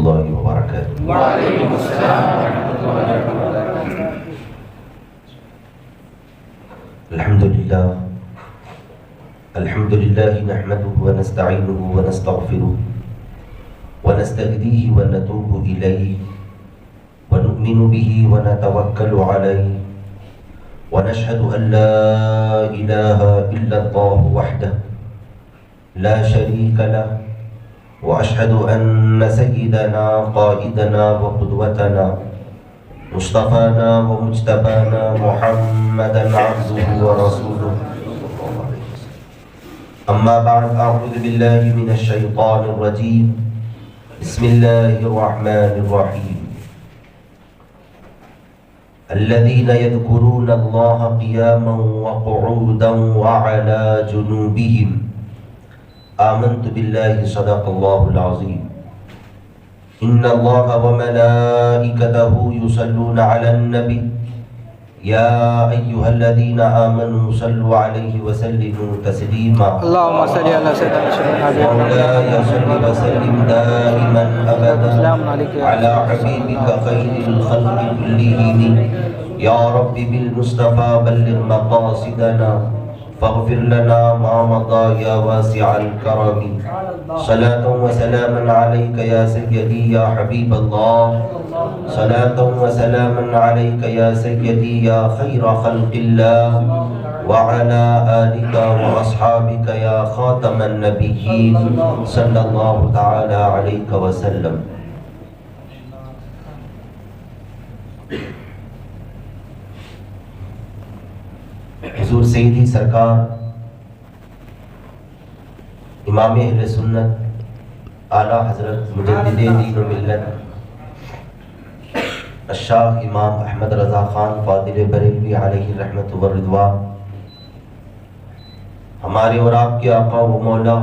اللہ وبرکاتہ۔ وعلیکم السلام ورحمۃ اللہ وبرکاتہ۔ الحمد للہ نحمده ونستعینه ونستغفره ونستهدیه ونتوب الیہ ونؤمن به ونتوکل علیہ ونشهد ان لا الہ الا اللہ وحدہ لا شریک له واشهد ان سیدنا قائدنا وقدوتنا مصطفینا ومجتبانا محمدا عبده ورسوله اما بعد اعوذ باللہ من الشیطان الرجیم بسم اللہ الرحمن الرحیم الذين يذكرون الله قياما وقعودا وعلى جنوبهم آمنت بالله صدق الله العظيم إن الله وملائكته يصلون على النبي يا أيها الذين آمنوا صلوا عليه وسلموا تسليما اللهم صل على سيدنا مولاي صل وسلم دائما أبدا على حبيبك خير الخلق كلهم يا رب بالمصطفى بلغ مقاصدنا فاغفر لنا ما مضى يا واسع الكرم صلاة وسلاما عليك يا سيدي يا حبيب الله صلاة وسلاما عليك يا سيدي يا خير خلق الله وعلى آلك وأصحابك يا خاتم النبيين صلى الله تعالى عليك وسلم۔ حضور سیدی سرکار امام اہل سنت اعلیٰ حضرت مجدد دین و ملت الشاہ امام احمد رضا خان فاضل بریلوی علیہ رحمت و رضوان ہمارے اور آپ کے آقا و مولا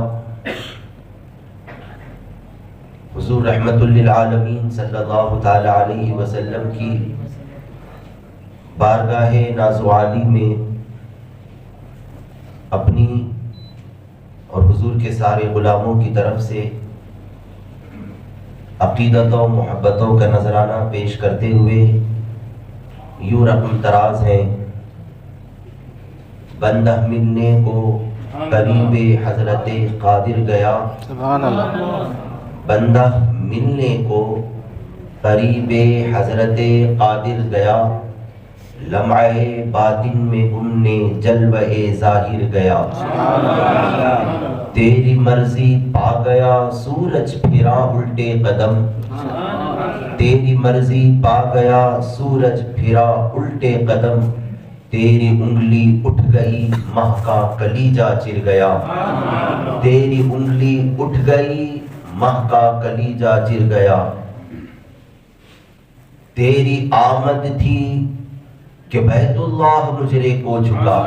حضور رحمت للعالمین صلی اللہ تعالی علیہ وسلم کی بارگاہ ناز و عالی میں اپنی اور حضور کے سارے غلاموں کی طرف سے عقیدتوں و محبتوں کا نذرانہ پیش کرتے ہوئے یوں رقم تراز ہیں۔ بندہ ملنے کو قریب حضرت قادر گیا، سبحان اللہ، بندہ ملنے کو قریب حضرت قادر گیا، لمعے باطن میں گمنے جلوے ظاہر گیا، تیری مرضی پا گیا سورج پھرا الٹے قدم، تیری مرضی پا گیا سورج پھرا الٹے قدم، تیری انگلی اٹھ گئی ماہ کا کلیجہ چر گیا، تیری انگلی اٹھ گئی ماہ کا کلیجہ چر گیا، تیری آمد تھی کہ بیت اللہ مجرے کو جھکا،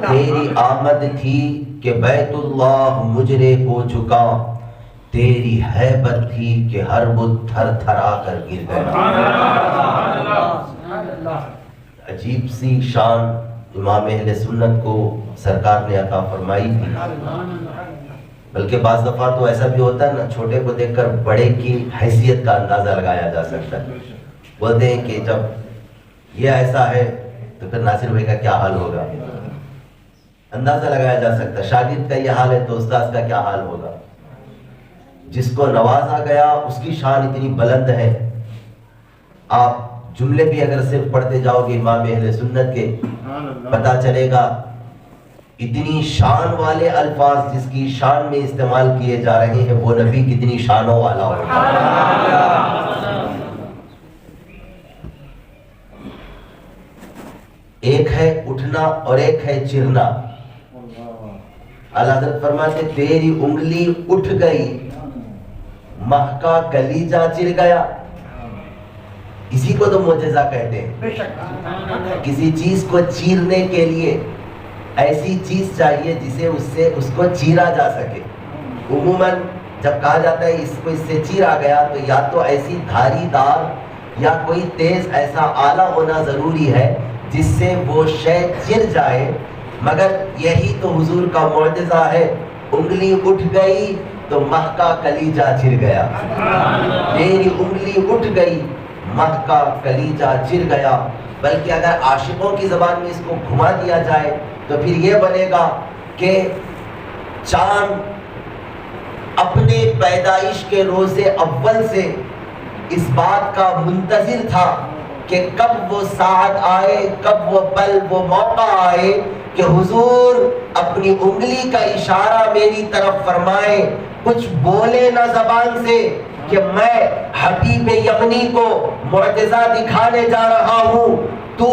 تیری آمد تھی کہ بیت اللہ مجرے کو جھکا، تیری ہیبت تھی کہ ہر بت تھر تھرا کر گر گیا۔ عجیب سی شان امام اہل سنت کو سرکار نے عطا فرمائی تھی۔ بلکہ بعض دفعہ تو ایسا بھی ہوتا ہے نا، چھوٹے کو دیکھ کر بڑے کی حیثیت کا اندازہ لگایا جا سکتا ہے۔ بولتے ہیں کہ جب یہ ایسا ہے تو پھر ناصر بھائی کا کیا حال ہوگا، اندازہ لگایا جا سکتا ہے۔ شاگرد کا یہ حال ہے تو استاد کا کیا حال ہوگا۔ جس کو نوازا گیا اس کی شان اتنی بلند ہے، آپ جملے بھی اگر صرف پڑھتے جاؤ گے امام اہل سنت کے، پتہ چلے گا اتنی شان والے الفاظ جس کی شان میں استعمال کیے جا رہے ہیں وہ نبی کتنی شانوں والا ہوگا۔ ایک ہے اٹھنا اور ایک ہے چرنا۔ اعلیٰ حضرت فرماتے تیری انگلی اٹھ گئی ماہ کا کلیجہ چر گیا، اسی کو تو معجزہ کہتے ہیں۔ کسی چیز کو چیرنے کے لیے ایسی چیز چاہیے جسے اس کو چیرا جا سکے۔ عموماً جب کہا جاتا ہے اس کو اس سے چیرا گیا تو یا تو ایسی دھاری دار یا کوئی تیز ایسا آلہ ہونا ضروری ہے جس سے وہ شے چر جائے، مگر یہی تو حضور کا معجزہ ہے۔ انگلی اٹھ گئی تو مہ کا کلیجہ چر گیا. تیری انگلی اٹھ گئی، مہ کا کلیجہ چر گیا. بلکہ اگر عاشقوں کی زبان میں اس کو گھما دیا جائے تو پھر یہ بنے گا کہ چاند اپنے پیدائش کے روز اول سے اس بات کا منتظر تھا کہ کب وہ ساعت آئے، کب وہ پل، وہ موقع آئے کہ حضور اپنی انگلی کا اشارہ میری طرف فرمائے، کچھ بولے نہ زبان سے کہ میں حبیب یمنی کو معجزہ دکھانے جا رہا ہوں، تو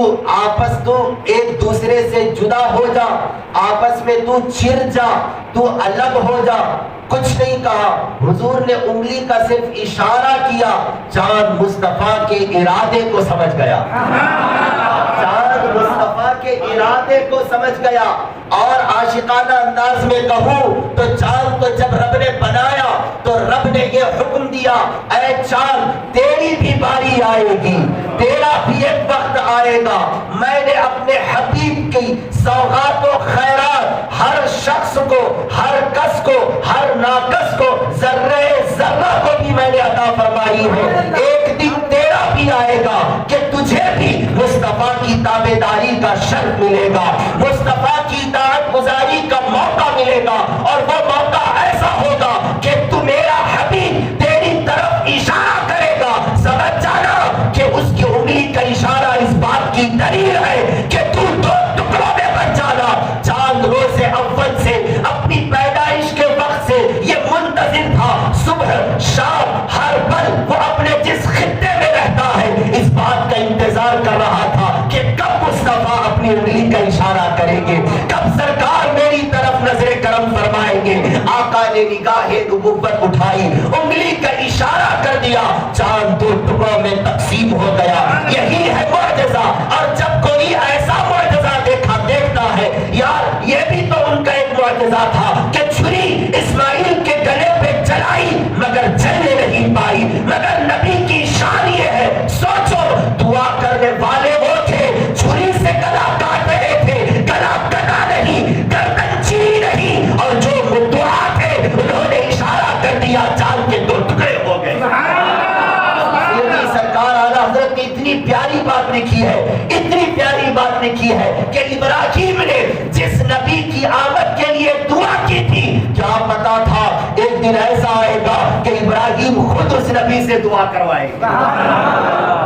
ایک دوسرے سے جدا ہو جا، آپس میں تو چر جا، تو الگ ہو جا. کچھ نہیں کہا، حضور نے انگلی کا صرف اشارہ کیا، چاند مصطفیٰ کے ارادے کو سمجھ گیا. چاند مصطفیٰ کے ارادے کو سمجھ گیا. اور عاشقانہ انداز میں کہوں تو چاند کو جب رب نے بنایا تو رب نے یہ حکم دیا، اے چاند تیری بھی باری آئے گی، تیرا بھی ایک وقت آئے گا. میں نے اپنے حبیب کی سوغات و خیرات ہر شخص کو، ہر کس کو، ہر ناقص کو، ذرے ذرہ کو بھی میں نے عطا فرمائی ہے. ایک دن تیرا بھی آئے گا کہ تجھے بھی مصطفیٰ کی تابعداری کا شرف ملے گا، مصطفیٰ کی اطاعت گزاری کا موقع ملے گا. اور وہ موقع ایسا ہوگا کہ تو میرا حبیب تیری طرف اشارہ کرے گا. سمجھ جانا کہ اس کی انگلی کا اشارہ اس بات کی دلیل ہے کہ تو دو ٹکڑوں میں بچ جانا. چاند روز اول سے اپنی پیدائش کے وقت سے یہ منتظر تھا، صبح شام ہر پل وہ اپنے جس خطے میں رہتا ہے اس بات کا انتظار کر رہا تھا کہ کب مصطفیٰ اپنی انگلی کا اشارہ کریں گے، کب سرکار میری طرف نظر کرم فرمائیں گے. آقا نے نگاہ نبوت اٹھائی، انگلی کا اشارہ کر دیا، چاند دو ٹکڑوں میں تقسیم ہو گیا. یہی ہے معجزہ. اور جب کوئی ایسا معجزہ دیکھتا ہے، یار یہ بھی تو ان کا ایک معجزہ تھا کہ چھری اسماعیل کے گلے پہ چلائی مگر جلنے نہیں پائی. مگر نبی کی شان یہ ہے، سوچو دعا کرنے والے وہ تھے، چھری سے گلا کاٹ رہے تھے، گلا کٹا نہیں، گردن چیری نہیں، اور جو مدعا تھے انہوں نے اشارہ کر دیا، چاند کے دو ٹکڑے ہو گئے. سرکار اعلیٰ حضرت نے اتنی پیاری بات لکھی ہے، اتنی پیاری بات لکھی ہے کہ ابراہیم نے جس نبی کی آمد کے لیے دعا کی تھی، کیا پتا تھا ایک دن ایسا آئے گا کہ ابراہیم خود اس نبی سے دعا کروائے گا.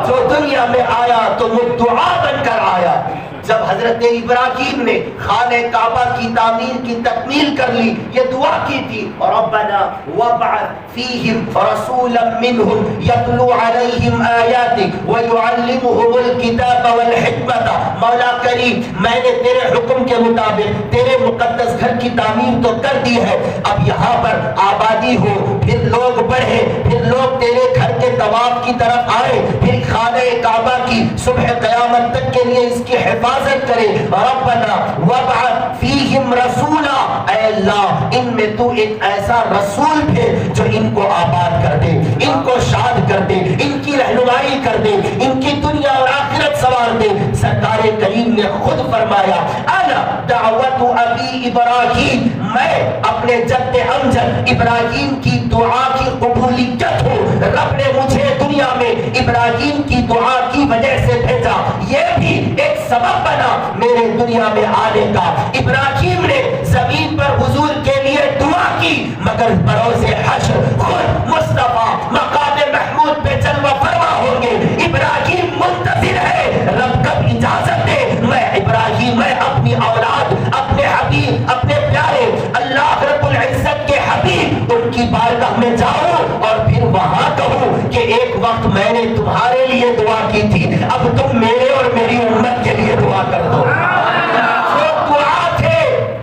جو دنیا میں آیا تو مدعا بن کر آیا. جب حضرت ابراہیم نے خانہ کعبہ کی تعمیر کی تکمیل کر لی، یہ دعا کی تھی، ربنا وابعث فیہم رسولا منہم یتلو علیہم آیاتک ویعلمہم الکتاب والحکمت. مولا کریم میں نے تیرے حکم کے مطابق تیرے مقدس گھر کی تعمیر تو کر دی ہے، اب یہاں پر آبادی ہو، پھر لوگ بڑھے، پھر لوگ تیرے گھر کے طواف کی طرف آئے، پھر خانہ کعبہ کی صبح قیامت تک کے لیے اس کی حفاظت کرے. ربنا وابعث فیہم رسولا، اے اللہ ان میں تو ایک ایسا رسول بھیج جو ان کو آباد کر دے، ان کو شاد کر دے، ان کی رہنمائی کر دے، ان کی دنیا اور آخرت سنوار دے. سرکار کریم نے خود فرمایا، انا دعوت ابی ابراہیم، میں اپنے جد امجد ابراہیم کی دعا کی قبولیت ہوں. رب نے مجھے دنیا میں ابراہیم کی دعا کی وجہ سے بھیجا، یہ بھی ایک سبب بنا میرے دنیا میں آنے کا. ابراہیم نے زمین پر حضور کے لیے دعا کی، مگر بروز حشر خود مصطفیٰ مقام محمود پہ جلوہ فرما ہوں گے. ابراہیم منتظر ہے، رب کب اجازت دے میں ابراہیم، میں اپنی اولاد، اپنے حبیب، اپنے پیارے اللہ رب العزت کے حبیب ان کی بارگاہ میں جاؤں اور پھر وہاں کہوں کہ ایک وقت میں نے تمہارے لیے دعا کی تھی، اب تم میرے اور میری امت کے لیے دعا کر دو. جو دعا تھے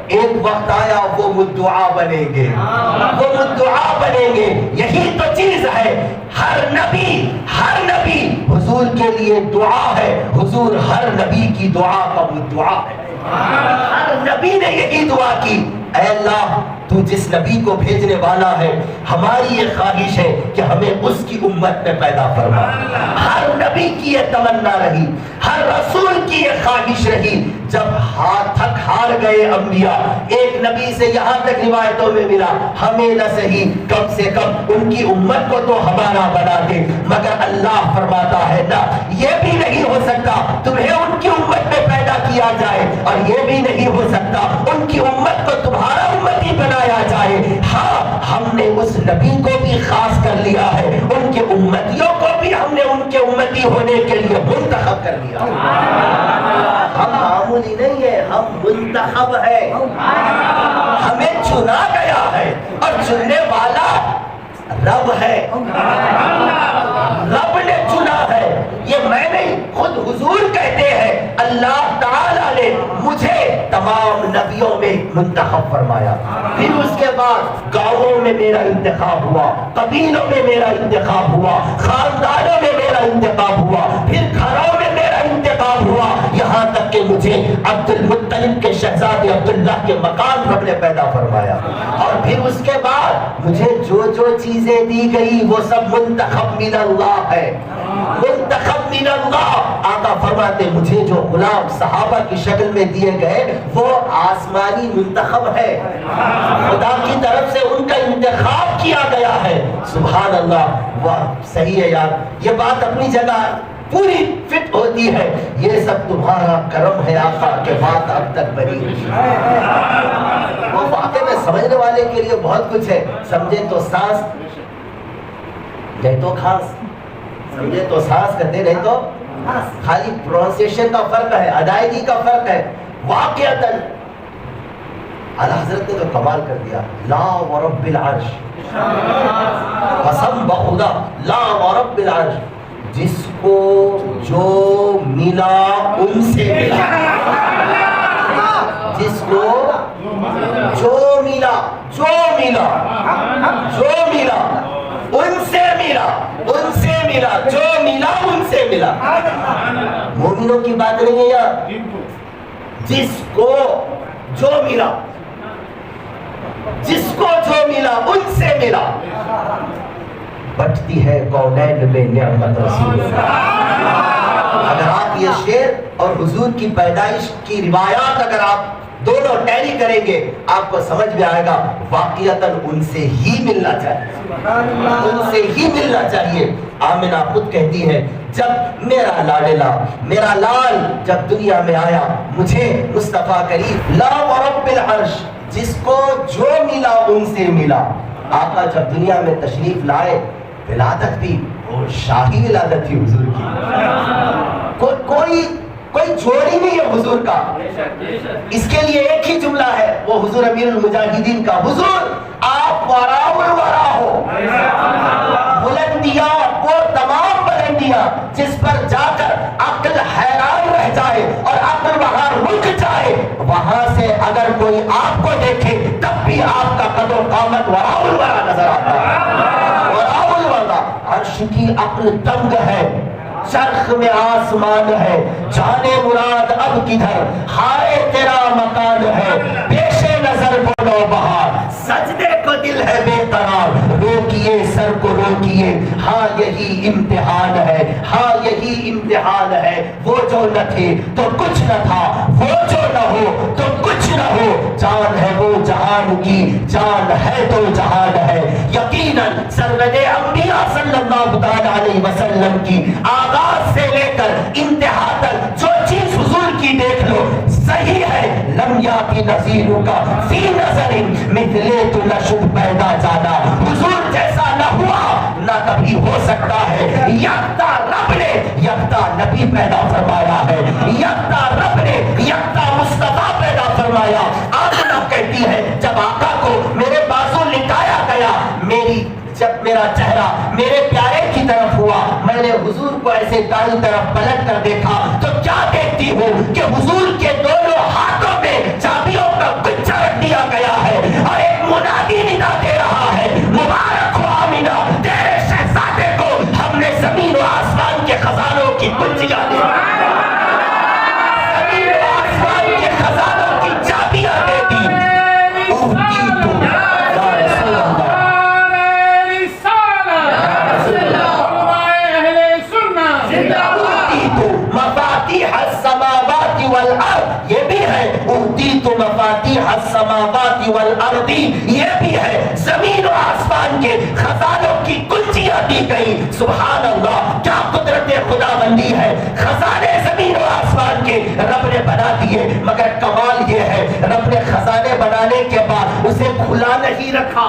ایک وقت آیا وہ مدعا بنیں گے، وہ مدعا بنیں گے. یہی تو چیز ہے، ہر نبی حضور کے لیے دعا ہے، حضور ہر نبی کی دعا کا مدعا ہے. ہر نبی نے یہی دعا کی، اے اللہ تو تو جس نبی کو بھیجنے والا ہے ہماری یہ خواہش ہے کہ ہمیں اس کی امت میں پیدا فرما. ہر نبی کی یہ تمنا رہی, ہر رسول کی یہ خواہش رہی. جب تھک ہار گئے انبیاء, ایک نبی سے یہاں تک روایتوں میں ملا ہمیں نہ صحیح کم سے کم ان کی امت کو تو ہمارا بنا دے, مگر اللہ فرماتا ہے نہ, یہ بھی نہیں ہو سکتا تمہیں ان کی امت میں پیدا کیا جائے, اور یہ بھی نہیں ہو سکتا ان کی امت کو تمہارا امتی بنایا جائے. ہاں, ہم نے اس نبی کو بھی خاص کر لیا ہے, ان کے امتیوں کو بھی ہم نے ان کے امتی ہونے کے لیے منتخب کر لیا. ہم معمولی نہیں ہے, ہم منتخب ہے, ہمیں چنا گیا ہے, اور چننے والا رب ہے. رب نے چنا ہے, یہ میں نہیں, خود حضور کہتے ہیں اللہ تعالیٰ نے مجھے تمام نبیوں میں منتخب فرمایا. پھر اس کے بعد گاؤں میں میرا انتخاب ہوا, قبیلوں میں میرا انتخاب ہوا, خاندانوں میں میرا انتخاب ہوا, پھر گھروں میں میرا انتخاب ہوا, یہاں تک کہ مجھے عبد المطلب کے شہزادے عبداللہ کے مکان رب نے پیدا فرمایا. اور پھر اس کے بعد مجھے جو جو چیزیں دی گئی وہ سب منتخب من اللہ ہے, منتخب من اللہ. آقا فرماتے مجھے جو غلام صحابہ کی شکل میں دیے گئے وہ آسمانی منتخب ہے, خدا کی طرف سے ان کا انتخاب کیا گیا ہے. سبحان اللہ, واہ صحیح ہے یار, یہ بات اپنی جگہ پوری فٹ ہوتی ہے. یہ سب تمہارا کرم ہے آقا کہ بات اب تک بنی. وہ واقعے میں سمجھنے والے کے لیے بہت کچھ ہے, سمجھے تو سانس نہیں تو کھانس, سمجھے تو سانس کرتے نہیں تو خالی پروننسیشن کا فرق ہے, ادائیگی کا فرق ہے. واقعتاً اعلیٰ حضرت نے تو کمال کر دیا, لا ورب العرش, قسم بخدا لا ورب العرش, جس کو جو ملا ان سے ملا, جس کو جو ملا, جو ملا, جو ملا ان سے ملا, ان سے ملا, جو ملا ان سے ملا. مومنوں کی بات نہیں ہے یار, جس کو جو ملا, جس کو جو ملا ان سے ملا. بٹتی ہے کونین میں نعمت رسول اللہ. اگر آپ یہ شعر اور حضور کی پیدائش کی روایات اگر آپ دونوں ٹیلی کریں گے آپ کو سمجھ میں آئے گا واقعتاً ان سے ہی ملنا چاہیے, ان سے ہی ملنا چاہیے. آمنہ خود کہتی ہے جب میرا لاڈلا میرا لال جب دنیا میں آیا مجھے مصطفیٰ کریم لا ورب العرش, جس کو جو ملا ان سے ملا. آقا جب دنیا میں تشریف لائے ولادت بھی وہ شاہی ولادت تھی حضور کی, کوئی جوڑی نہیں ہے حضور کا. اس کے لیے ایک ہی جملہ ہے, وہ حضور امیر المجاہدین کا, حضور آپ وراء الورا ہو. بلندیاں وہ تمام بلندیاں جس پر جا کر عقل حیران رہ جائے اور عقل وہاں رک جائے, وہاں سے اگر کوئی آپ کو دیکھے تب بھی آپ کا قد و قامت وراء الورا نظر آتا ہے. وراء الورا, عرش کی عقل تنگ ہے, چرخ میں آسمان ہے, جانے مراد اب کدھر, ہائے تیرا مکان ہے, پیش نظر بولو بہار, سجدے کو دل ہے بے قرار, روکیے سر کو روکیے, ہاں یہی امتحان ہے, ہاں یہی امتحان ہے. وہ جو نہ تھے تو کچھ نہ تھا, وہ جو نہ ہو تو کچھ نہ ہو, جان ہے وہ جہان کی, جان ہے تو جہان ہے. یقیناً سرور انبیاء صلی اللہ علیہ وسلم کی آغاز سے لے کر انتہا تک جو چیز حضور کی دیکھ لو صحیح ہے. لم یاتی نظیروں کا فی نظر مثلے تو نشد پیدا جانا, حضور جیسا نہ ہوا نہ کبھی ہو سکتا ہے. یکتا رب نے یکتا نبی پیدا فرمایا ہے, یکتا رب نے یکتا مصطفیٰ پیدا فرمایا. آمنہ کہتی ہے جب آقا کو میرے بازو لٹایا گیا, جب میرا چہرہ میرے پیارے کی طرف ہوا, میں نے حضور کو ایسے دائیں طرف پلٹ کر دیکھا تو کیا دیکھتی ہوں کہ حضور کے دونوں ہاتھوں میں چابیوں کا گچھا رکھ دیا گیا ہے اور ایک منادی ندا دے رہا ہے, مبارک ہو آمنہ تیرے شہزادے کو ہم نے زمین و آسمان کے خزانوں کی کنجیاں دی, زمین و آسمان کے خزانوں کی چابیاں دے دی. اوتی تو السماوات والارض، یہ بھی ہے زمین و آسمان کے خزانوں کی کنجیاں دی گئی. سبحان اللہ، کیا قدرت خدا بندی ہے. خزانے زمین و آسمان کے رب نے بنا دیے، مگر کمال یہ ہے رب نے خزانے بنانے کے بعد اسے کھلا نہیں رکھا.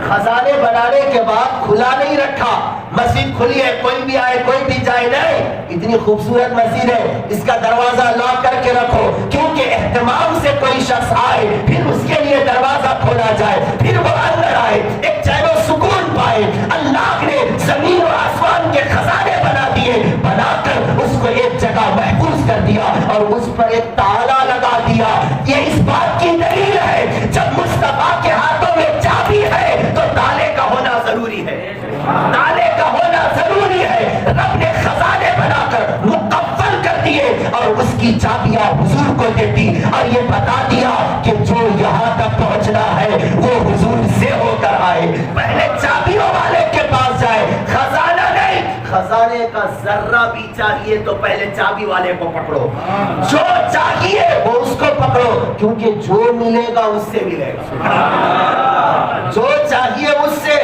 خزانے بنانے کے بعد کھلا نہیں رکھا. مسجد کھلی ہے، کوئی بھی آئے کوئی بھی جائے نہیں. اتنی خوبصورت مسجد ہے، اس کا دروازہ لاک کر کے رکھو، کیونکہ اہتمام سے کوئی شخص آئے پھر اس کے لیے دروازہ کھولا جائے، پھر وہ اندر آئے، ایک چین و سکون پائے. اللہ نے زمین و آسمان کے خزانے بنا دیے، بنا کر اس کو ایک جگہ محفوظ کر دیا اور اس پر ایک تالا لگا دیا. یہ اس بات کی دلیل ہے جب مصطفیٰ کے ہاتھوں میں چابی ہے تو تالے کا ہونا ضروری ہے. تالے کا ہونا ضروری ہے. رب نے خزانے بنا کر مکفل کر دیے اور اس کی چابیاں حضور کو دے دی اور یہ بتا دیا کہ جو یہاں تک پہنچنا ہے وہ حضور سے ہو کر آئے. پہلے چابیوں والے کے پاس جائے، خزانہ نہیں. خزانے کا ذرہ بھی چاہیے تو پہلے چابی والے کو پکڑو. جو چاہیے وہ اس کو پکڑو، کیونکہ جو ملے گا اس سے ملے گا. جو چاہیے اس سے،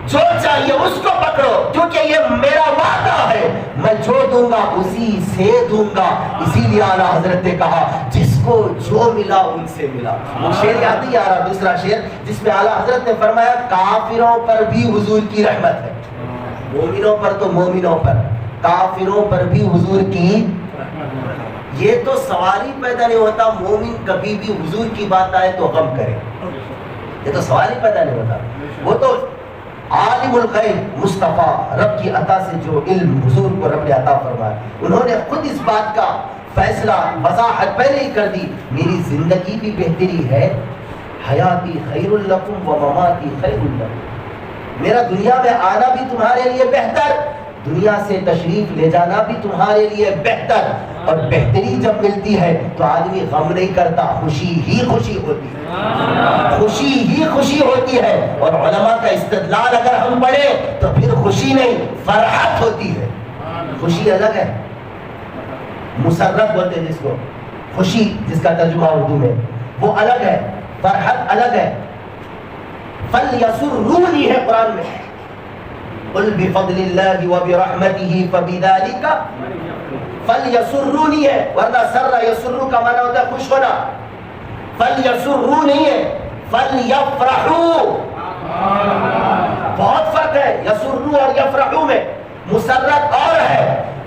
جو چاہیے اس کو پکڑو، کیونکہ یہ میرا وعدہ ہے، میں جو دوں گا اسی سے دوں گا. اسی لیے اعلیٰ حضرت نے کہا جس کو جو ملا ان سے ملا. وہ شعر یاد نہیں آ رہا، دوسرا شعر جس میں اعلیٰ حضرت نے فرمایا کافروں پر بھی حضور کی رحمت ہے. مومنوں پر تو مومنوں پر، کافروں پر بھی حضور کی. یہ تو سوال ہی پیدا نہیں ہوتا مومن کبھی بھی حضور کی بات آئے تو غم کرے. یہ تو سوال ہی پیدا نہیں ہوتا. وہ تو عالم الغیب مصطفیٰ رب کی عطا سے جو علم حضور کو رب نے عطا فرمایا، انہوں نے خود اس بات کا فیصلہ وضاحت پہلے ہی کر دی. میری زندگی بھی بہتری ہے، حیاتی خیر لکم و مماتی خیر لکم. میرا دنیا میں آنا بھی تمہارے لیے بہتر، دنیا سے تشریف لے جانا بھی تمہارے لیے بہتر. اور بہتری جب ملتی ہے تو آدمی غم نہیں کرتا، خوشی ہی خوشی ہوتی ہے. خوشی ہی خوشی ہوتی ہے. اور علماء کا استدلال اگر ہم پڑھیں تو پھر خوشی نہیں فرحت ہوتی ہے. خوشی الگ ہے، مسرت بولتے ہیں جس کو، خوشی جس کا ترجمہ اردو میں، وہ الگ ہے، فرحت الگ ہے. فَلْيَسُرُّونِي ہے قرآن میں، قُلْ بِفَضْلِ اللَّهِ وَبِرَحْمَتِهِ فَبِذَلِكَ فَلْيَسُرُّونِي ہے، ورنہ سر یسر کا معنی ہوتا ہے خوش ہونا. فَلْيَسُرُّونِي ہے، فَلْيَفْرَحُوا. بہت فرق ہے یسرو اور یفرحو میں. مسرت اور ہے،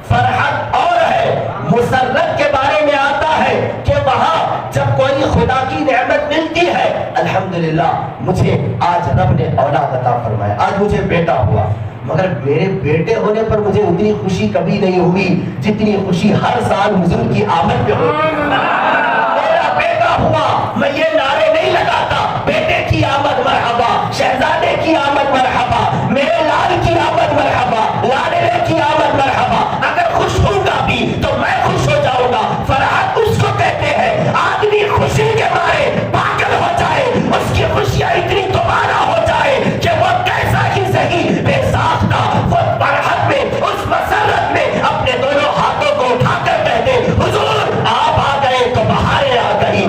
فرحت اور ہے. مسرت کے بارے میں آتا ہے کہ وہاں جب کوئی خدا کی نعمت ملتی ہے، الحمدللہ مجھے آج رب نے اولاد عطا فرمایا، آج مجھے بیٹا ہوا، مگر میرے بیٹے ہونے پر مجھے اتنی خوشی کبھی نہیں ہوئی جتنی خوشی ہر سال حضور کی آمد پہ ہوتی. میرا بیٹا ہوا، میں یہ نعرے نہیں لگاتا بیٹے کی آمد مرحبا، شہزادے کی آمد مرحبا، میرے لال کی آمد مرحبا، لاڈلے کی آمد مرحبا. اگر خوش ہوں گا بھی تو میں خوش ہو جاؤں گا. فرحت اس کو کہتے ہیں آدمی خوشی کے مارے پاگل ہو جائے، اس کی خوشیاں اتنی دوبارہ ہو جائے کہ وہ کیسا ہی صحیح بے ساختہ وہ فرحت میں، اس مسرت میں اپنے دونوں ہاتھوں کو اٹھا کر کہتے حضور آپ آ گئے تو بہاریں آ گئی،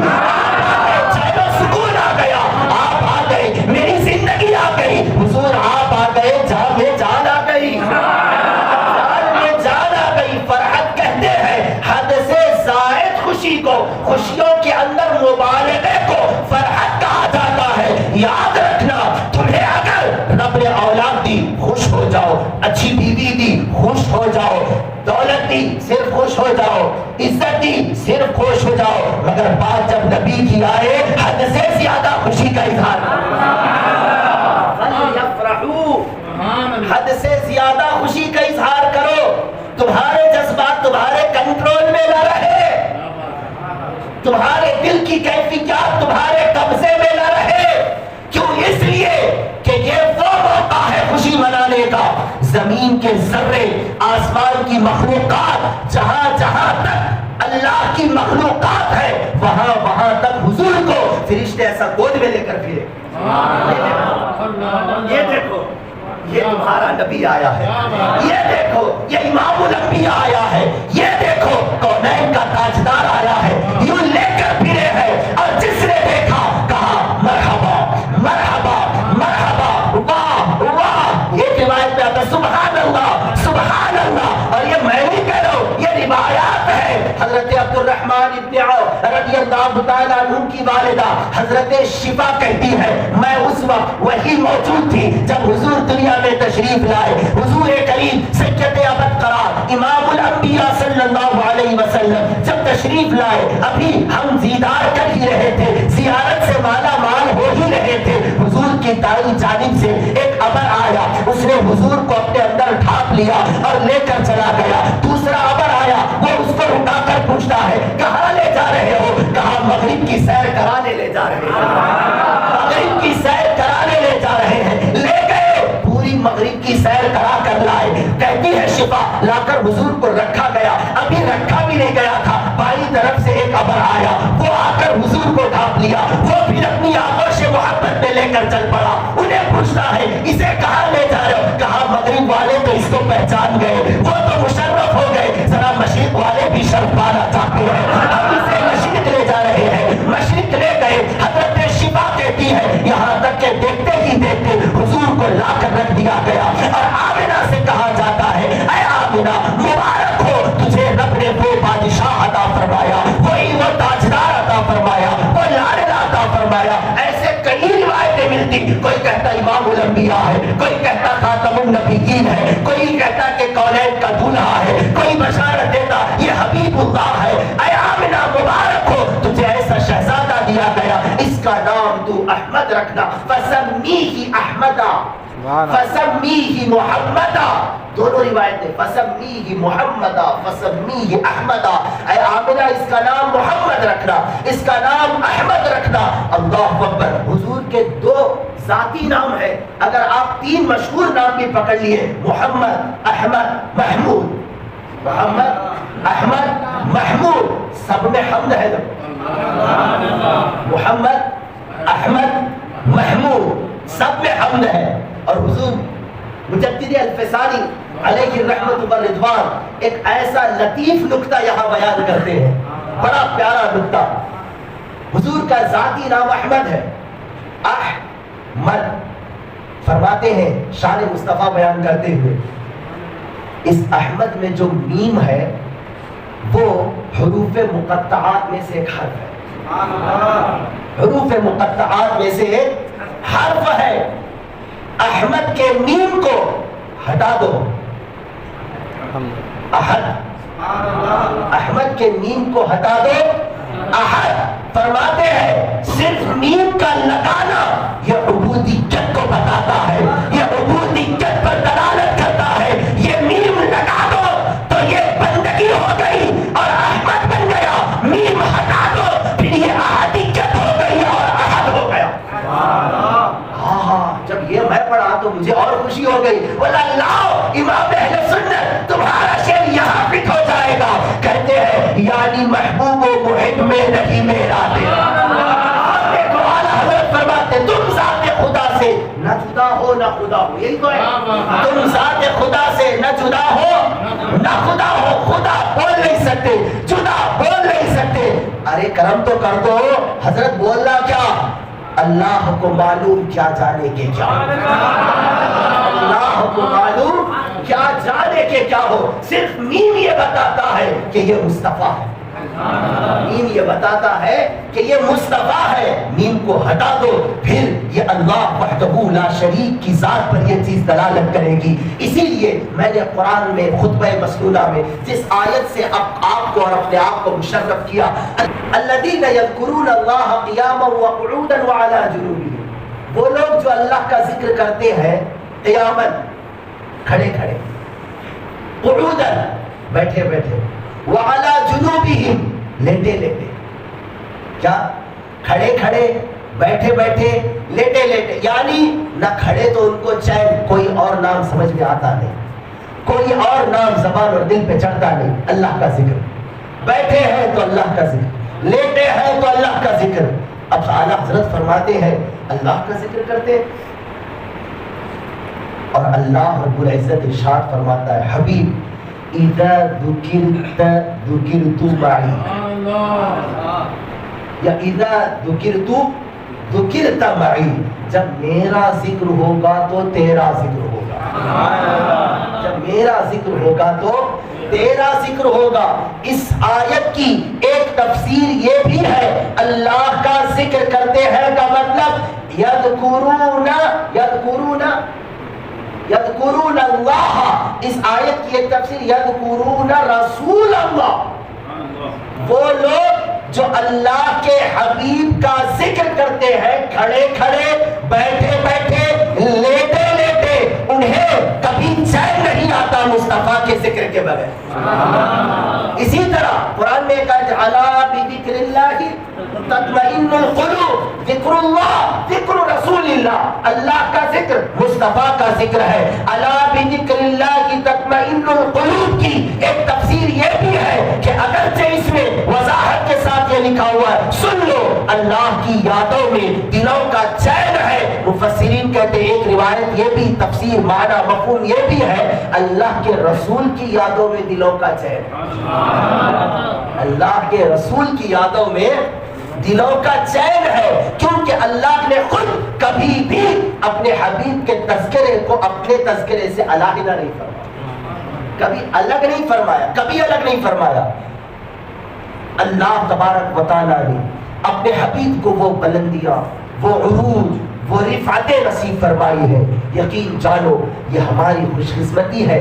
چین و سکون آ گیا، آپ آ گئے میری زندگی آ گئی. حضور آپ آ گئے جہاں میں جان آ گئی، جان میں جان آ گئی. فرحت کہتے ہیں حد سے زائد خوشی کو، خوشیوں کے اندر مبالغے کو فرحت کہا جاتا ہے. یاد رکھنا تمہیں اگر رب نے اولاد دی خوش ہو جاؤ، اچھی بیوی دی خوش ہو جاؤ، دولت دی صرف خوش ہو جاؤ، عزت دی صرف خوش ہو جاؤ، مگر بات جب نبی کی آئے حد سے زیادہ خوشی کا اظہار. حد سے زیادہ خوشی کا اظہار کرو. تمہارے جذبات تمہارے کنٹرول میں نہ رہے، تمہارے دل کی کیفیات تمہارے قبضے میں نہ رہے. کیوں؟ اس لیے کہ یہ وہ موقع ہے خوشی منانے کا. زمین کے ذرے، آسمان کی مخلوقات، جہاں جہاں تک اللہ کی مخلوقات ہے وہاں وہاں تک حضور کو فرشتے ایسا گود میں لے کر پھرے. یہ دیکھو یہ تمہارا نبی آیا ہے، یہ دیکھو یہ امام الانبیاء آیا ہے، یہ دیکھو کونین کا تاجدار آیا ہے. یوں لے کر اللہ تعالیٰ عنہ کی والدہ حضرت شفا کہتی ہے میں اس وقت وہی موجود تھی جب حضور دنیا میں تشریف لائے. حضور کریم سید ابد قرار امام الانبیاء صلی اللہ علیہ وسلم جب تشریف لائے ابھی ہم دیدار کر ہی رہے تھے, زیارت سے مالا مال ہو ہی رہے تھے. حضور کی دائیں جانب سے ایک ابر آیا, اس نے حضور کو اپنے اندر ڈھانپ لیا اور لے کر چلا گیا. دوسرا ابر آیا, وہ اس کو اٹھا کر پوچھتا ہے کہاں لے جا رہے ہو؟ کہا مغرب کی سیر کرانے لے جا رہے ہیں, مغرب کی سیر کرانے لے جا رہے ہیں. لے گئے, پوری مغرب کی سیر کرا کر لائے. کہتی ہے شفا لا کر حضور کو رکھا گیا, ابھی رکھا بھی نہیں گیا تھا, بائیں طرف سے ایک ابر آیا, وہ آ کر حضور کو ڈھانپ لیا. وہ پھر اپنی آغوش محبت میں لے کر چل پڑا. انہیں پوچھتا ہے اسے کہاں لے جا رہے ہو؟ کہا مغرب والے تو اس کو پہچان گئے, وہ تو مشرف ہو گئے, ذرا مشرق والے بھی شرف پانا چاہتے ہیں, اب اسے مشرق لے جا رہے ہیں. مشرق لے گئے. حضرت شفا کہتی ہے یہاں تک کہ دیکھتے ہی دیکھتے حضور کو لا کر رکھ دیا گیا. اور آمنہ سے کہا جاتا ہے اے آمنہ مبارک ہو, تجھے رب نے وہ بادشاہ عطا فرمایا, وہی وہ تاجدار عطا فرمایا, وہ لاڈلا عطا فرمایا. ایسے کئی روایتیں ملتی, کوئی کہتا امام الانبیاء ہے, کوئی کہتا خاتم النبیین ہے, کوئی کہتا کہ کونین کا دولہا ہے, کوئی بشارت دیتا یہ حبیب اللہ ہے. اے آمنہ مبارک ہو, تجھے ایسا شہزادہ دیا گیا, اس کا نام تو احمد رکھنا. فسمیہ احمدا فسمیہ محمدا, دونوں روایتیں فسمیہ محمدا فسمیہ احمدا. اے آمنہ اس کا نام محمد رکھنا, اس کا نام احمد رکھنا. اللہ اکبر. حضور کے دو ذاتی نام ہے, اگر آپ تین مشہور نام بھی پکڑ لیے محمد احمد محمود, محمد احمد محمود, سب میں حمد ہے. محمد احمد محمود سب میں حمد ہے. اور حضور مجدد الفسانی علیہ الرحمت والرضوان ایک ایسا لطیف نکتہ یہاں بیان کرتے ہیں, بڑا پیارا نکتہ. حضور کا ذاتی نام احمد ہے, احمد فرماتے ہیں شان مصطفیٰ بیان کرتے ہوئے اس احمد میں جو میم ہے وہ حروف مقطعات میں سے ایک حرف ہے, حروف مقطعات میں سے ایک حرف ہے. احمد کے میم کو ہٹا دو, احد, احمد کے میم کو ہٹا دو احد. فرماتے ہیں صرف میم کا لگانا یہ عبودیت کو بتاتا ہے, یہ عبودیت پر دلالت کرتا ہے. یہ میم لگا دو تو یہ بندگی ہو گئی اور احمد بن گیا, میم ہٹا دو پھر یہ احدیت ہو گئی اور احد ہو گیا. جب یہ میں پڑھا تو مجھے اور خوشی ہو گئی. بولا لاؤ امام اہل سنت تمہارا شعر یہاں فٹ ہو جائے گا. کہتے ہیں یعنی محبوب و محب میں نہیں میرا تیرا. دیکھو اعلیٰ حضرت فرماتے تم ذات خدا سے نہ جدا ہو نہ خدا ہو, یہی تو ہے, تم ذات خدا سے نہ جدا ہو نہ خدا ہو. خدا بول نہیں سکتے, جدا بول نہیں سکتے. ارے کرم تو کر دو, حضرت بولنا کیا, اللہ کو معلوم کیا جانے کے کیا, اللہ کو معلوم کیا جانے کے کیا ہو. صرف میم یہ بتاتا ہے کہ یہ مصطفیٰ ہے, میم یہ بتاتا ہے کہ یہ مصطفیٰ ہے. میم کو ہٹا دو پھر یہ اللہ وحدہ لا شریک کی ذات پر یہ چیز دلالت کرے گی. اسی لیے میں نے قرآن میں خطبہ مسنونہ میں جس آیت سے آپ کو اور اپنے آپ کو مشرف کیا, الذین یذکرون اللہ قیاما وقعودا وعلی جنوبہم, وہ لوگ جو اللہ کا ذکر کرتے ہیں قیامت کھڑے کھڑے, قعودا بیٹھے بیٹھے, وعلی جنوبہم لیٹے لیٹے. کیا کھڑے کھڑے بیٹھے بیٹھے لیٹے لیٹے, یعنی نہ کھڑے تو ان کو چین کوئی اور نام سمجھ میں آتا نہیں, کوئی اور نام زبان اور دل پہ چڑھتا نہیں. اللہ کا ذکر, بیٹھے ہیں تو اللہ کا ذکر, لیٹے ہیں تو اللہ کا ذکر. اب اعلیٰ حضرت فرماتے ہیں اللہ کا ذکر کرتے اور اللہ رب العزت ارشاد فرماتا ہے حبیب اذا ذکرت ذکرت معی, یا اذا ذکرت ذکرت معی, جب میرا ذکر ہوگا تو تیرا ذکر ہوگا, جب میرا ذکر ہوگا تو تیرا ذکر ہوگا. اس آیت کی ایک تفسیر یہ بھی ہے اللہ کا ذکر کرتے ہیں کا مطلب یذکرون اللہ. اس آیت کی ایک تفسیر یذکرون رسول اللہ. وہ لوگ جو اللہ کے حبیب کا ذکر کرتے ہیں کھڑے کھڑے, بیٹھے بیٹھے, لیٹے لیٹے, انہیں کبھی چین نہیں آتا مصطفیٰ کے ذکر کے بغیر. اسی طرح قرآن میں کہا ہے الا بذکر اللہ تطمئن القلوب. ذکر اللہ, ذکر رسول اللہ, اللہ کا ذکر, مصطفیٰ کا ذکر ہے. الا بذکر اللہ تطمئن القلوب کی ایک تفسیر یہ بھی ہے کہ اگرچہ اس میں وضاحت کے ساتھ یہ لکھا ہوا ہے سن لو اللہ کی یادوں میں دلوں کا چین ہے, مفسرین کہتے ہیں ایک روایت یہ بھی تفسیر معنی مفہوم یہ بھی ہے اللہ کے رسول کی یادوں میں دلوں کا چین. اللہ کے رسول کی یادوں میں دلوں کا چین ہے, کیونکہ اللہ نے خود کبھی بھی اپنے حبیب کے تذکرے کو اپنے تذکرے سے علیحدہ نہیں فرمایا, کبھی الگ نہیں فرمایا, کبھی الگ نہیں فرمایا. اللہ تبارک و تعالیٰ نے اپنے حبیب کو وہ بلندیاں, وہ عروج, وہ رفعتیں نصیب فرمائی ہے. یقین جانو یہ ہماری خوش قسمتی ہے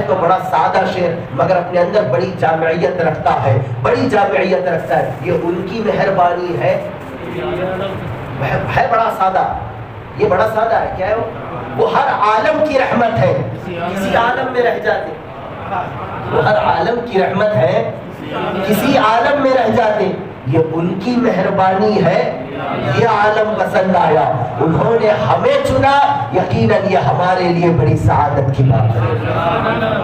تو بڑا سادہ شعر مگر اپنے اندر بڑی جامعیت رکھتا ہے, بڑی جامعیت رکھتا ہے. یہ ان کی مہربانی ہے بڑا سادہ, یہ بڑا سادہ ہے. کیا ہے وہ ہر عالم کی رحمت ہے, کسی عالم میں رہ جاتے, وہ ہر عالم کی رحمت ہے کسی عالم میں رہ جاتے. یہ ان کی مہربانی ہے, یہ عالم پسند آیا, انہوں نے ہمیں چنا. یقیناً یہ ہمارے لیے بڑی سعادت کی بات ہے,